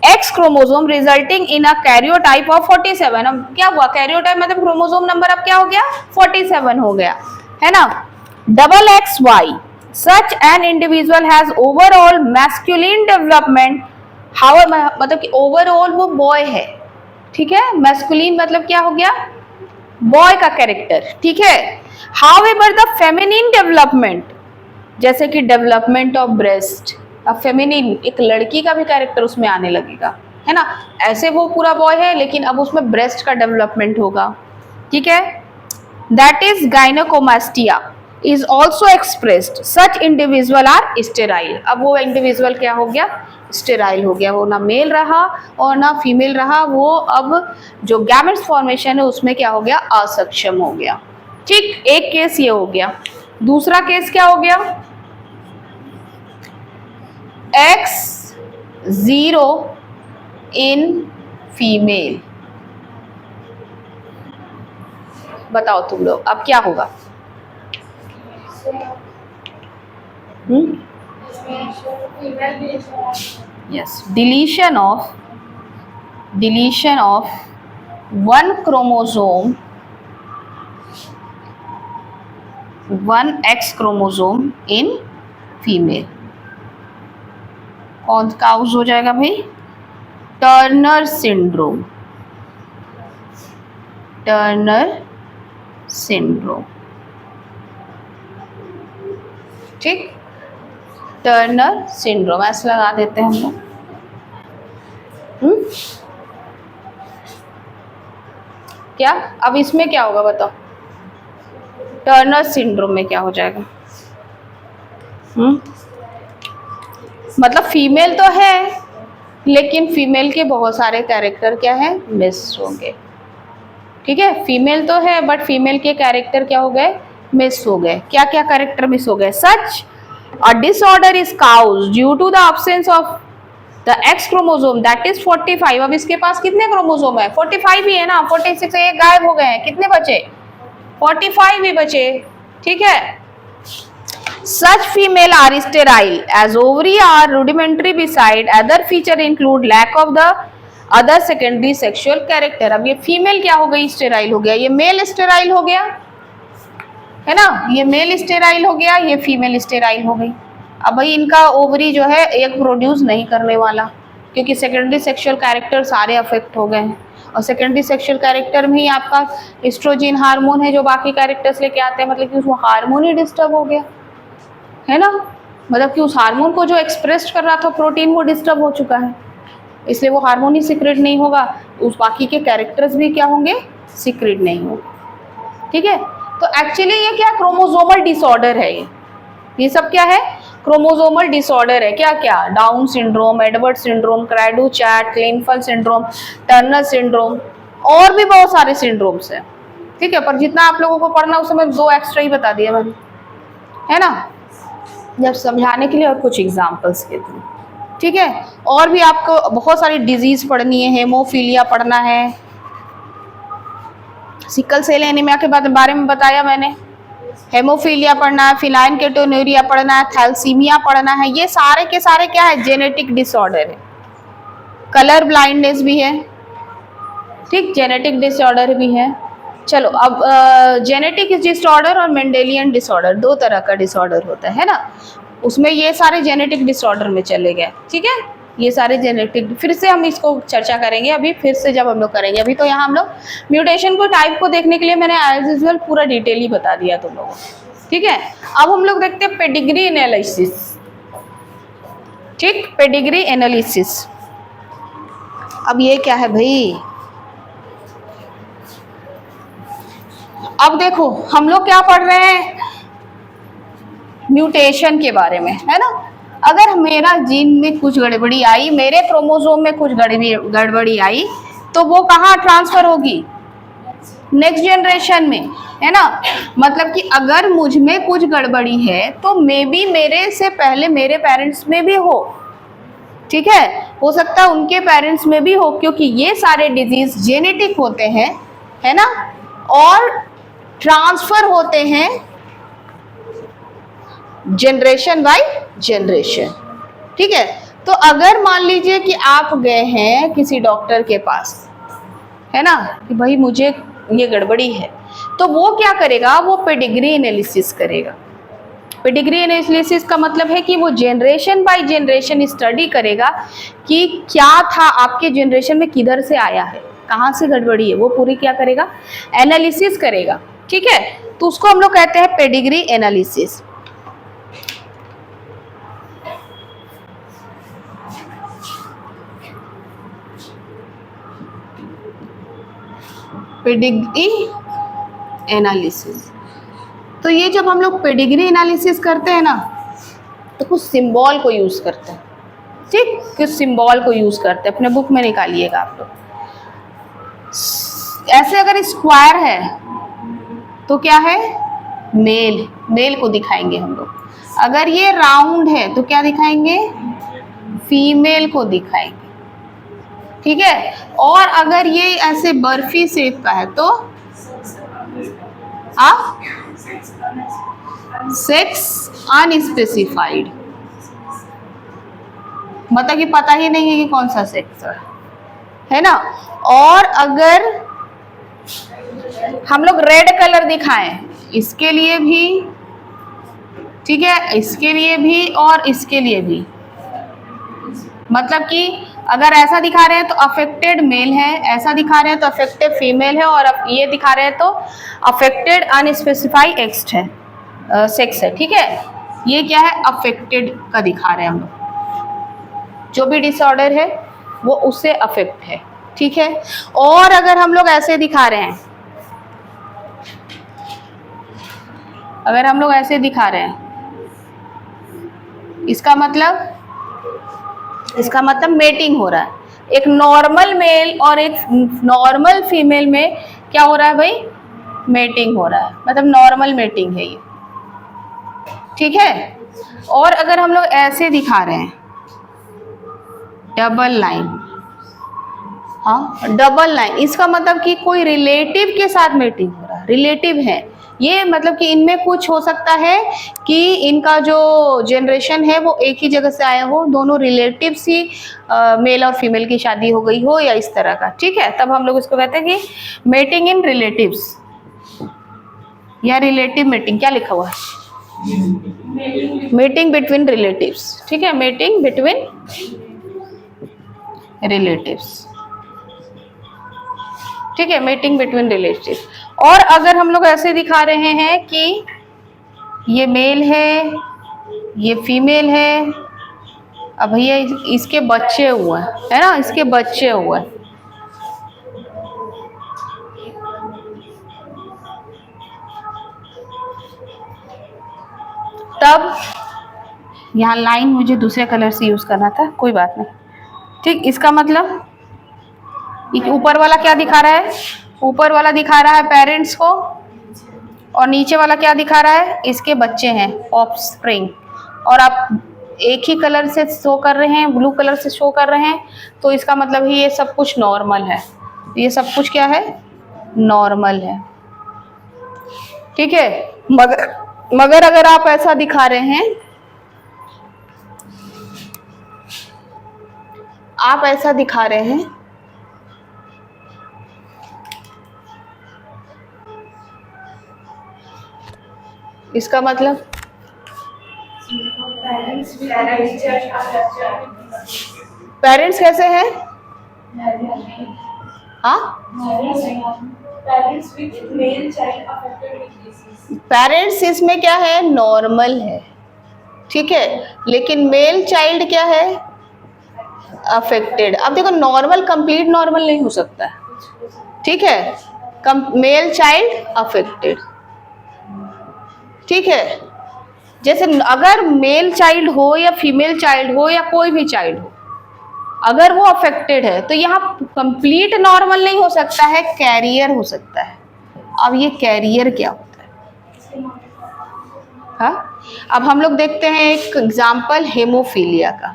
X chromosome resulting in a karyotype of 47। अब क्या हुआ, कैरियोटाइप मतलब क्रोमोसोम नंबर अब क्या हो गया, 47 हो गया, है ना। Double X Y, such an individual has overall masculine development, मतलब कि ओवरऑल वो बॉय है, ठीक है, मैस्कुलिन मतलब क्या हो गया, बॉय का कैरेक्टर, ठीक है। हाउएवर द फेमिनिन डेवलपमेंट, जैसे कि डेवलपमेंट ऑफ ब्रेस्ट, अब फेमिनिन एक लड़की का भी कैरेक्टर उसमें आने लगेगा, है ना, ऐसे वो पूरा बॉय है लेकिन अब उसमें ब्रेस्ट का डेवलपमेंट होगा, ठीक है। That is gynaecomastia is also expressed, such individual are sterile। अब वो इंडिविजुअल क्या हो गया, स्टेराइल हो गया, वो ना मेल रहा और ना फीमेल रहा, वो अब जो गैमेट्स फॉर्मेशन है उसमें क्या हो गया, असक्षम हो गया, ठीक। एक केस ये हो गया। दूसरा केस क्या हो गया, X0 इन फीमेल, बताओ तुम लोग अब क्या होगा, yes, deletion of one chromosome, one X chromosome in female, कौन काउज हो जाएगा भाई, टर्नर सिंड्रोम, टर्नर सिंड्रोम, ठीक, टर्नर सिंड्रोम ऐसे लगा देते हैं हम लोग। क्या अब इसमें क्या होगा बताओ, टर्नर सिंड्रोम में क्या हो जाएगा, मतलब फीमेल तो है लेकिन फीमेल के बहुत सारे कैरेक्टर क्या है, मिस होंगे, ठीक है। फीमेल तो है बट फीमेल के कैरेक्टर क्या हो गए, मिस हो गए। क्या क्या कैरेक्टर मिस हो गए, such a disorder is caused due to the absence of the X chromosome that is 45। अब इसके पास कितने क्रोमोसोम है, 45 ही है ना, 46 से एक गायब हो गए हैं, कितने बचे, 45 ही बचे, ठीक है। Such female are sterile as ovary are rudimentary beside other feature include lack of the other secondary sexual character। अब ये फीमेल क्या हो गई, स्टेराइल हो गया, ये मेल स्टेराइल हो गया, है ना, ये मेल स्टेराइल हो गया, ये फीमेल स्टेराइल हो गई। अब भाई इनका ओवरी जो है एक प्रोड्यूस नहीं करने वाला, क्योंकि सेकेंडरी सेक्सुअल कैरेक्टर सारे अफेक्ट हो गए हैं, और सेकेंडरी सेक्सुअल कैरेक्टर में ही आपका एस्ट्रोजन हार्मोन है जो बाकी कैरेक्टर्स लेके आते हैं, मतलब कि उसमें हार्मोन ही डिस्टर्ब हो गया, है ना, मतलब कि उस हार्मोन को जो एक्सप्रेस कर रहा था प्रोटीन वो डिस्टर्ब हो चुका है, इसलिए वो हार्मोन ही सीक्रेट नहीं होगा, उस बाकी के कैरेक्टर्स भी क्या होंगे, सीक्रेट नहीं होंगे, ठीक है। तो एक्चुअली ये क्या क्रोमोसोमल डिसऑर्डर है ये, ये सब क्या है? क्रोमोसोमल डिसऑर्डर है। क्या क्या? Down syndrome, Edward syndrome, cri du chat, Klinefelter syndrome, Turner syndrome, और भी बहुत सारे सिंड्रोम्स हैं। ठीक है, पर जितना आप लोगों को पढ़ना उस समय 2 एक्स्ट्रा ही बता दिया मैंने, है ना, जब समझाने के लिए और कुछ एग्जाम्पल्स के थ्रू। ठीक है, और भी आपको बहुत सारी डिजीज पढ़नी है, हेमोफीलिया पढ़ना है, सिकल सेल एनीमिया के बारे में बताया मैंने, हेमोफीलिया पढ़ना है, फिनाइल केटोन्यूरिया पढ़ना है, थैलेसीमिया पढ़ना है। ये सारे के सारे क्या है? जेनेटिक डिसऑर्डर है। कलर ब्लाइंडनेस भी है, ठीक, जेनेटिक डिसऑर्डर भी है। चलो अब जेनेटिक डिसऑर्डर और मेंडेलियन डिसऑर्डर 2 तरह का डिसऑर्डर होता है ना, उसमें ये सारे जेनेटिक डिसऑर्डर में चले गए। ठीक है, ये सारे जेनेटिक, फिर से हम इसको चर्चा करेंगे अभी, फिर से जब हम लोग करेंगे। अभी तो यहाँ हम लोग म्यूटेशन को टाइप को देखने के लिए मैंने एज यूजुअल पूरा डिटेल ही बता दिया तुम लोगों को। ठीक है, अब हम लोग देखते हैं पेडिग्री एनालिसिस। ठीक, पेडिग्री एनालिसिस। अब ये क्या है भाई? अब देखो हम लोग क्या पढ़ रहे हैं? म्यूटेशन के बारे में, है ना। अगर मेरा जीन में कुछ गड़बड़ी आई, मेरे क्रोमोसोम में कुछ गड़बड़ी आई, तो वो कहाँ ट्रांसफर होगी? नेक्स्ट जनरेशन में, है ना। मतलब कि अगर मुझ में कुछ गड़बड़ी है तो मे बी मेरे से पहले मेरे पेरेंट्स में भी हो। ठीक है, हो सकता है उनके पेरेंट्स में भी हो, क्योंकि ये सारे डिजीज जेनेटिक होते हैं, है ना, और ट्रांसफर होते हैं जनरेशन बाय जनरेशन। ठीक है, तो अगर मान लीजिए कि आप गए हैं किसी डॉक्टर के पास, है ना, कि भाई मुझे ये गड़बड़ी है, तो वो क्या करेगा? वो पेडिग्री एनालिसिस करेगा। पेडिग्री एनालिसिस का मतलब है कि वो जनरेशन बाय जनरेशन स्टडी करेगा कि क्या था आपके जनरेशन में, किधर से आया है, कहाँ से गड़बड़ी है, वो पूरी क्या करेगा? एनालिसिस करेगा। ठीक है, तो उसको हम लोग कहते हैं पेडिग्री एनालिसिस। Pedigree analysis. तो ये जब हम लोग पेडिग्री एनालिसिस करते हैं ना, तो कुछ सिंबल को यूज करते हैं। ठीक, कुछ सिंबल को यूज करते हैं, अपने बुक में निकालिएगा आप लोग। ऐसे अगर स्क्वायर है तो क्या है? मेल, मेल को दिखाएंगे हम लोग। अगर ये राउंड है तो क्या दिखाएंगे? फीमेल को दिखाएंगे। ठीक है, और अगर ये ऐसे बर्फी शेप का है तो सेक्स अनस्पेसिफाइड, मतलब कि पता ही नहीं है कि कौन सा सेक्स है ना। और अगर हम लोग रेड कलर दिखाएं, इसके लिए भी, ठीक है, इसके लिए भी और इसके लिए भी, मतलब कि अगर ऐसा दिखा रहे हैं तो अफेक्टेड मेल है, ऐसा दिखा रहे हैं तो अफेक्टेड फीमेल है, और ये दिखा रहे हैं तो अफेक्टेड अनस्पेसिफाइड एक्स है, सेक्स है। ठीक है, ये क्या है? अफेक्टेड का दिखा रहे हैं हम लोग, जो भी डिसऑर्डर है वो उससे अफेक्ट है। ठीक है, और अगर हम लोग ऐसे दिखा रहे हैं, अगर हम लोग ऐसे दिखा रहे हैं, इसका मतलब मेटिंग हो रहा है। एक नॉर्मल मेल और एक नॉर्मल फीमेल में क्या हो रहा है भाई? मेटिंग हो रहा है, मतलब नॉर्मल मेटिंग है ये। ठीक है, और अगर हम लोग ऐसे दिखा रहे हैं, डबल लाइन, हाँ डबल लाइन, इसका मतलब कि कोई रिलेटिव के साथ मेटिंग हो रहा है, रिलेटिव है ये, मतलब कि इनमें कुछ हो सकता है कि इनका जो जनरेशन है वो एक ही जगह से आया हो, दोनों रिलेटिव्स ही मेल और फीमेल की शादी हो गई हो या इस तरह का। ठीक है, तब हम लोग इसको कहते हैं कि मेटिंग इन रिलेटिव्स या रिलेटिव मेटिंग। क्या लिखा हुआ है? Mating between relatives. ठीक है, मेटिंग बिटवीन रिलेटिव्स। ठीक है, मेटिंग बिटवीन रिलेटिव्स। और अगर हम लोग ऐसे दिखा रहे हैं कि ये मेल है, ये फीमेल है, अब भैया इसके बच्चे हुए हैं, है ना, इसके बच्चे हुए, मतलब यहाँ लाइन मुझे दूसरे कलर से यूज करना था, कोई बात नहीं। ठीक, इसका मतलब ऊपर वाला क्या दिखा रहा है? ऊपर वाला दिखा रहा है पेरेंट्स को, और नीचे वाला क्या दिखा रहा है? इसके बच्चे हैं, ऑफस्प्रिंग। और आप एक ही कलर से शो कर रहे हैं, ब्लू कलर से शो कर रहे हैं, तो इसका मतलब ही ये सब कुछ नॉर्मल है। ये सब कुछ क्या है? नॉर्मल है। ठीक है, मगर अगर आप ऐसा दिखा रहे हैं, आप ऐसा दिखा रहे हैं, इसका मतलब पेरेंट्स कैसे हैं? हाँ, पेरेंट्स इसमें क्या है? नॉर्मल है। ठीक है, लेकिन मेल चाइल्ड क्या है? अफेक्टेड। अब देखो, नॉर्मल कंप्लीट नॉर्मल नहीं हो सकता है, ठीक है? Male child affected. ठीक है, जैसे अगर मेल चाइल्ड हो या फीमेल चाइल्ड हो या कोई भी चाइल्ड हो, अगर वो अफेक्टेड है तो यहाँ कंप्लीट नॉर्मल नहीं हो सकता है, कैरियर हो सकता है। अब ये कैरियर क्या होता है? हाँ, अब हम लोग देखते हैं एक एग्जाम्पल हेमोफीलिया का।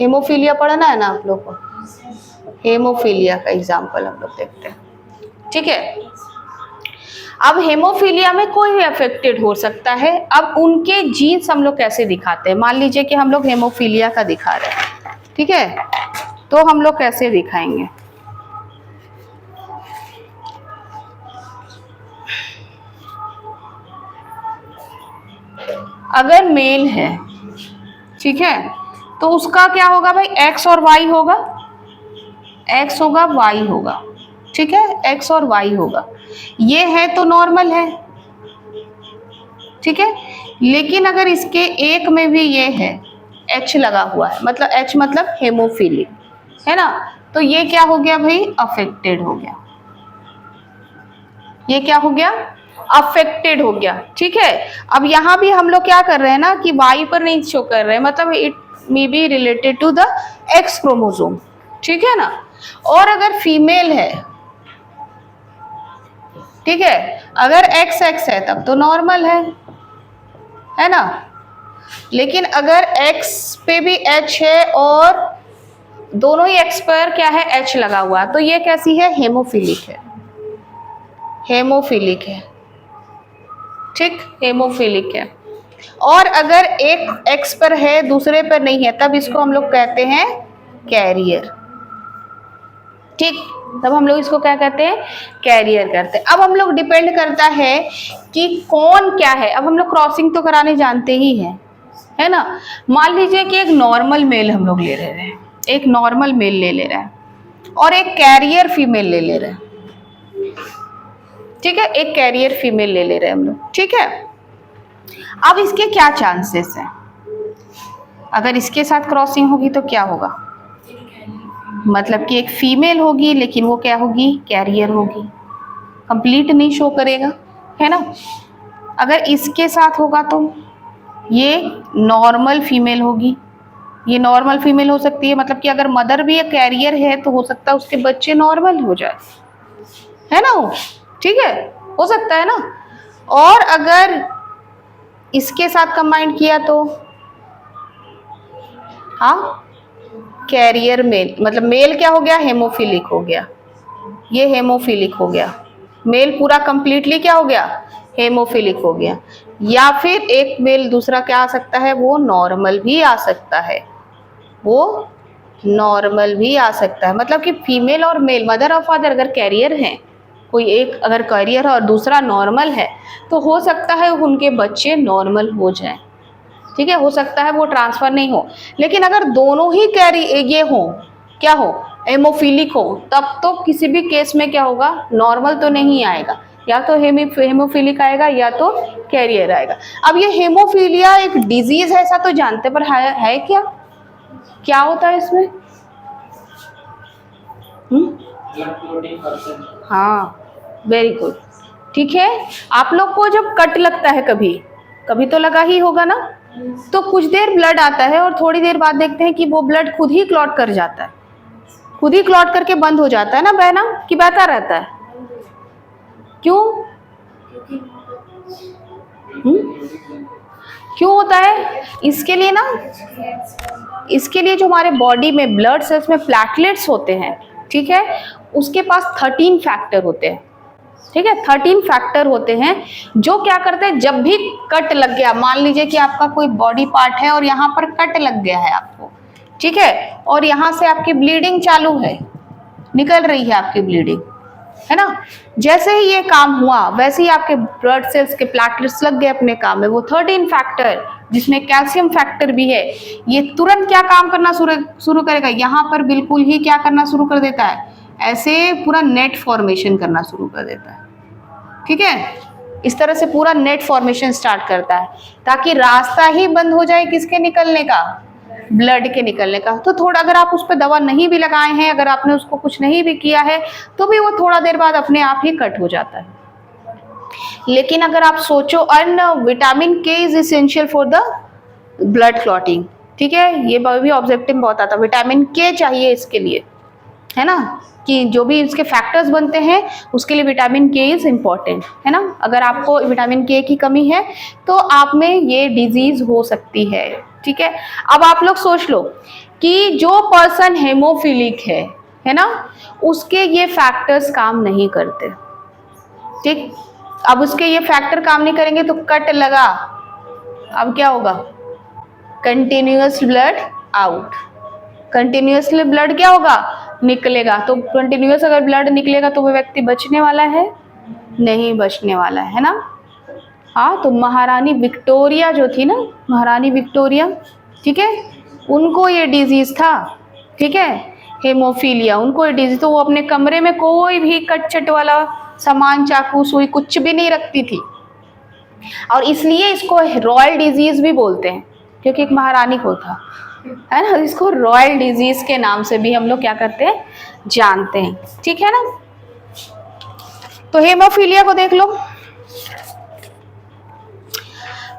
हेमोफीलिया पढ़ना है ना आप लोग को? हेमोफीलिया का एग्जाम्पल हम लोग देखते हैं। ठीक है, अब हेमोफीलिया में कोई भी अफेक्टेड हो सकता है। अब उनके जीन्स हम लोग कैसे दिखाते हैं? मान लीजिए कि हम लोग हेमोफीलिया का दिखा रहे हैं, ठीक है? तो हम लोग कैसे दिखाएंगे? अगर मेल है, ठीक है, तो उसका क्या होगा भाई? एक्स और वाई होगा, एक्स होगा, वाई होगा। ठीक है, एक्स और वाई होगा। ये है तो नॉर्मल है, ठीक है। लेकिन अगर इसके एक में भी ये है, एच लगा हुआ है, मतलब एच मतलब हेमोफिलिक है ना, तो ये क्या हो गया भाई? अफेक्टेड हो गया। ये क्या हो गया? अफेक्टेड हो गया। ठीक है, अब यहाँ भी हम लोग क्या कर रहे हैं ना कि वाई पर नहीं शो कर रहे हैं, मतलब it may be related to the X chromosome, ठीक है ना। और अगर फीमेल है, ठीक है, अगर एक्स एक्स है तब तो नॉर्मल है ना। लेकिन अगर एक्स पे भी एच है और दोनों ही एक्स पर क्या है? एच लगा हुआ, तो ये कैसी है? हेमोफिलिक है, हेमोफिलिक है। ठीक, हेमोफिलिक है। और अगर एक एक्स पर है दूसरे पर नहीं है, तब इसको हम लोग कहते हैं कैरियर। ठीक, तब हम लोग इसको क्या कहते हैं? कैरियर करते हैं। अब हम लोग डिपेंड करता है कि कौन क्या है। अब हम लोग क्रॉसिंग तो कराने जानते ही हैं, है ना। मान लीजिए कि एक नॉर्मल मेल हम लोग ले रहे हैं, एक नॉर्मल मेल ले रहा है और एक कैरियर फीमेल ले रहे हैं, ठीक है, एक कैरियर फीमेल ले रहे हैं हम लोग, ठीक है। अब इसके क्या चांसेस हैं? अगर इसके साथ क्रॉसिंग होगी तो क्या होगा? मतलब कि एक फीमेल होगी लेकिन वो क्या होगी? कैरियर होगी, कंप्लीट नहीं शो करेगा, है ना। अगर इसके साथ होगा तो ये नॉर्मल फीमेल होगी, ये नॉर्मल फीमेल हो सकती है, मतलब कि अगर मदर भी एक कैरियर है तो हो सकता है उसके बच्चे नॉर्मल हो जाए, है ना, ठीक है, हो सकता है ना। और अगर इसके साथ कंबाइन किया तो हाँ, कैरियर मेल, मतलब मेल क्या हो गया? हेमोफिलिक हो गया, ये हेमोफिलिक हो गया, मेल पूरा कंप्लीटली क्या हो गया? हेमोफिलिक हो गया। या फिर एक मेल दूसरा क्या आ सकता है? वो नॉर्मल भी आ सकता है, वो नॉर्मल भी आ सकता है। मतलब कि फीमेल और मेल, मदर और फादर अगर कैरियर हैं, कोई एक अगर कैरियर है और दूसरा नॉर्मल है, तो हो सकता है उनके बच्चे नॉर्मल हो जाएं, ठीक है, हो सकता है वो ट्रांसफर नहीं हो। लेकिन अगर दोनों ही ये हो, क्या हो? हेमोफिलिक हो, तब तो किसी भी केस में क्या होगा? नॉर्मल तो नहीं आएगा, या तो हेमोफिलिक आएगा या तो कैरियर आएगा। अब ये हेमोफीलिया एक डिजीज है ऐसा तो जानते, पर है क्या? क्या होता है इसमें? हाँ, वेरी गुड, ठीक है। आप लोग को जब कट लगता है कभी, कभी तो लगा ही होगा ना। तो कुछ देर ब्लड आता है और थोड़ी देर बाद देखते हैं कि वो ब्लड खुद ही क्लॉट कर जाता है, खुद ही क्लॉट करके बंद हो जाता है ना बहना, कि बहता रहता है? क्यों? क्यों होता है? इसके लिए ना, इसके लिए जो हमारे बॉडी में ब्लड सेल्स में प्लेटलेट्स होते हैं, ठीक है, उसके पास 13 फैक्टर होते हैं, ठीक है, 13 फैक्टर होते हैं जो क्या करते हैं, जब भी कट लग गया, मान लीजिए कि आपका कोई बॉडी पार्ट है और यहाँ पर कट लग गया है आपको, ठीक है, और यहाँ से आपकी ब्लीडिंग चालू है, निकल रही है आपकी ब्लीडिंग, है ना, जैसे ही ये काम हुआ वैसे ही आपके ब्लड सेल्स के प्लेटलेट्स लग गए अपने काम में। वो 13 फैक्टर जिसमें कैल्शियम फैक्टर भी है, ये तुरंत क्या काम करना शुरू करेगा, यहाँ पर बिल्कुल ही क्या करना शुरू कर देता है, ऐसे पूरा नेट फॉर्मेशन करना शुरू कर देता है, ठीक है, इस तरह से पूरा नेट फॉर्मेशन स्टार्ट करता है, ताकि रास्ता ही बंद हो जाए किसके निकलने का, ब्लड के निकलने का। तो थोड़ा अगर आप उस पर दवा नहीं भी लगाए हैं, अगर आपने उसको कुछ नहीं भी किया है, तो भी वो थोड़ा देर बाद अपने आप ही कट हो जाता है। लेकिन अगर आप सोचो, एंड विटामिन के is essential for the blood clotting, ठीक है, ये भी ऑब्जेक्टिव में बहुत आता है, विटामिन के चाहिए इसके लिए, है ना, कि जो भी इसके फैक्टर्स बनते हैं उसके लिए विटामिन के इज इम्पॉर्टेंट, है ना। अगर आपको विटामिन के की कमी है तो आप में ये डिजीज हो सकती है, ठीक है। अब आप लोग सोच लो कि जो पर्सन हेमोफिलिक है ना, उसके ये फैक्टर्स काम नहीं करते, ठीक। अब उसके ये फैक्टर काम नहीं करेंगे तो कट लगा, अब क्या होगा, continuous blood out, continuously blood क्या होगा, निकलेगा। तो कंटिन्यूअस अगर ब्लड निकलेगा तो वो व्यक्ति बचने वाला है, नहीं बचने वाला है ना। हाँ, तो महारानी विक्टोरिया जो थी ना, महारानी विक्टोरिया, ठीक है, उनको ये डिजीज था, ठीक है, हेमोफीलिया, उनको ये डिजीज, तो वो अपने कमरे में कोई भी कट चट वाला सामान, चाकू सुई कुछ भी नहीं रखती थी, और इसलिए इसको रॉयल डिजीज भी बोलते हैं, क्योंकि एक महारानी को था, है ना। इसको रॉयल डिजीज के नाम से भी हम लोग क्या करते हैं, जानते हैं, ठीक है ना। तो हेमोफीलिया को देख लो,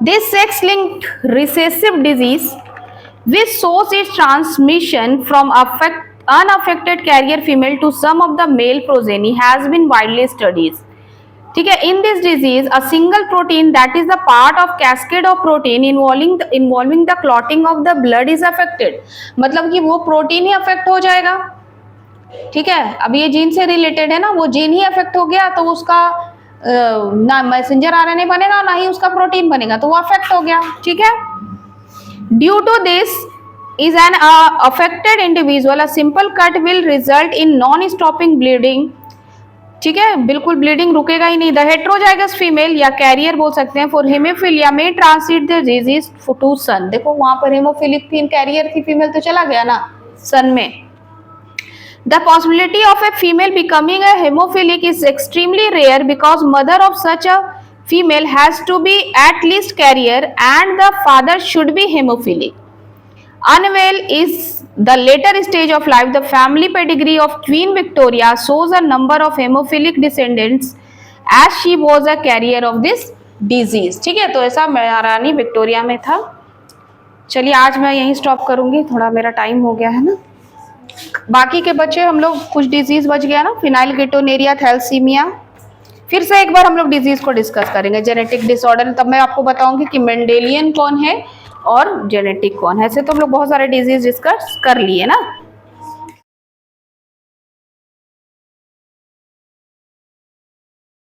this sex linked recessive disease which सोर्स its transmission from unaffected carrier female to some of the male progeny has been widely studied, ठीक है। In this disease a single protein that is the part of cascade of protein involving the clotting of the blood is affected, मतलब कि वो protein ही affect हो जाएगा, ठीक है। अब ये जीन से रिलेटेड है ना, वो जीन ही अफेक्ट हो गया तो उसका ना मैसेंजर आरएनए बनेगा ना ही उसका प्रोटीन बनेगा, तो वो अफेक्ट हो गया, ठीक है। Due to this is an affected individual, a simple cut will result in non-stopping bleeding, ठीक है, बिल्कुल ब्लीडिंग रुकेगा ही नहीं। द हेट्रोजाइगस फीमेल या कैरियर बोल सकते हैं फॉर हेमोफीलिया में ट्रांसमिट द डिजीज टू सन, देखो वहां पर हेमोफिलिक थी, कैरियर थी फीमेल, तो चला गया ना सन में। The possibility of a female becoming a haemophilic is extremely rare because mother of such a female has to be at least carrier and the father should be haemophilic. Unwell is the later stage of life. The family pedigree of Queen Victoria shows a number of hemophilic descendants as she was a carrier of this disease, ठीक है। तो ऐसा महारानी Victoria में था। चलिए आज मैं यहीं स्टॉप करूंगी, थोड़ा मेरा टाइम हो गया है ना। बाकी के बच्चे हम लोग कुछ डिजीज बच गया ना, फिनाइलकेटोनेरिया, थैलेसीमिया, फिर से एक बार हम लोग डिजीज को डिस्कस करेंगे, जेनेटिक डिसऑर्डर, तब मैं आपको बताऊंगी कि मेंडेलियन कौन है और जेनेटिक कौन है। ऐसे तो हम लोग बहुत सारे डिजीज डिस्कस कर लिए ना।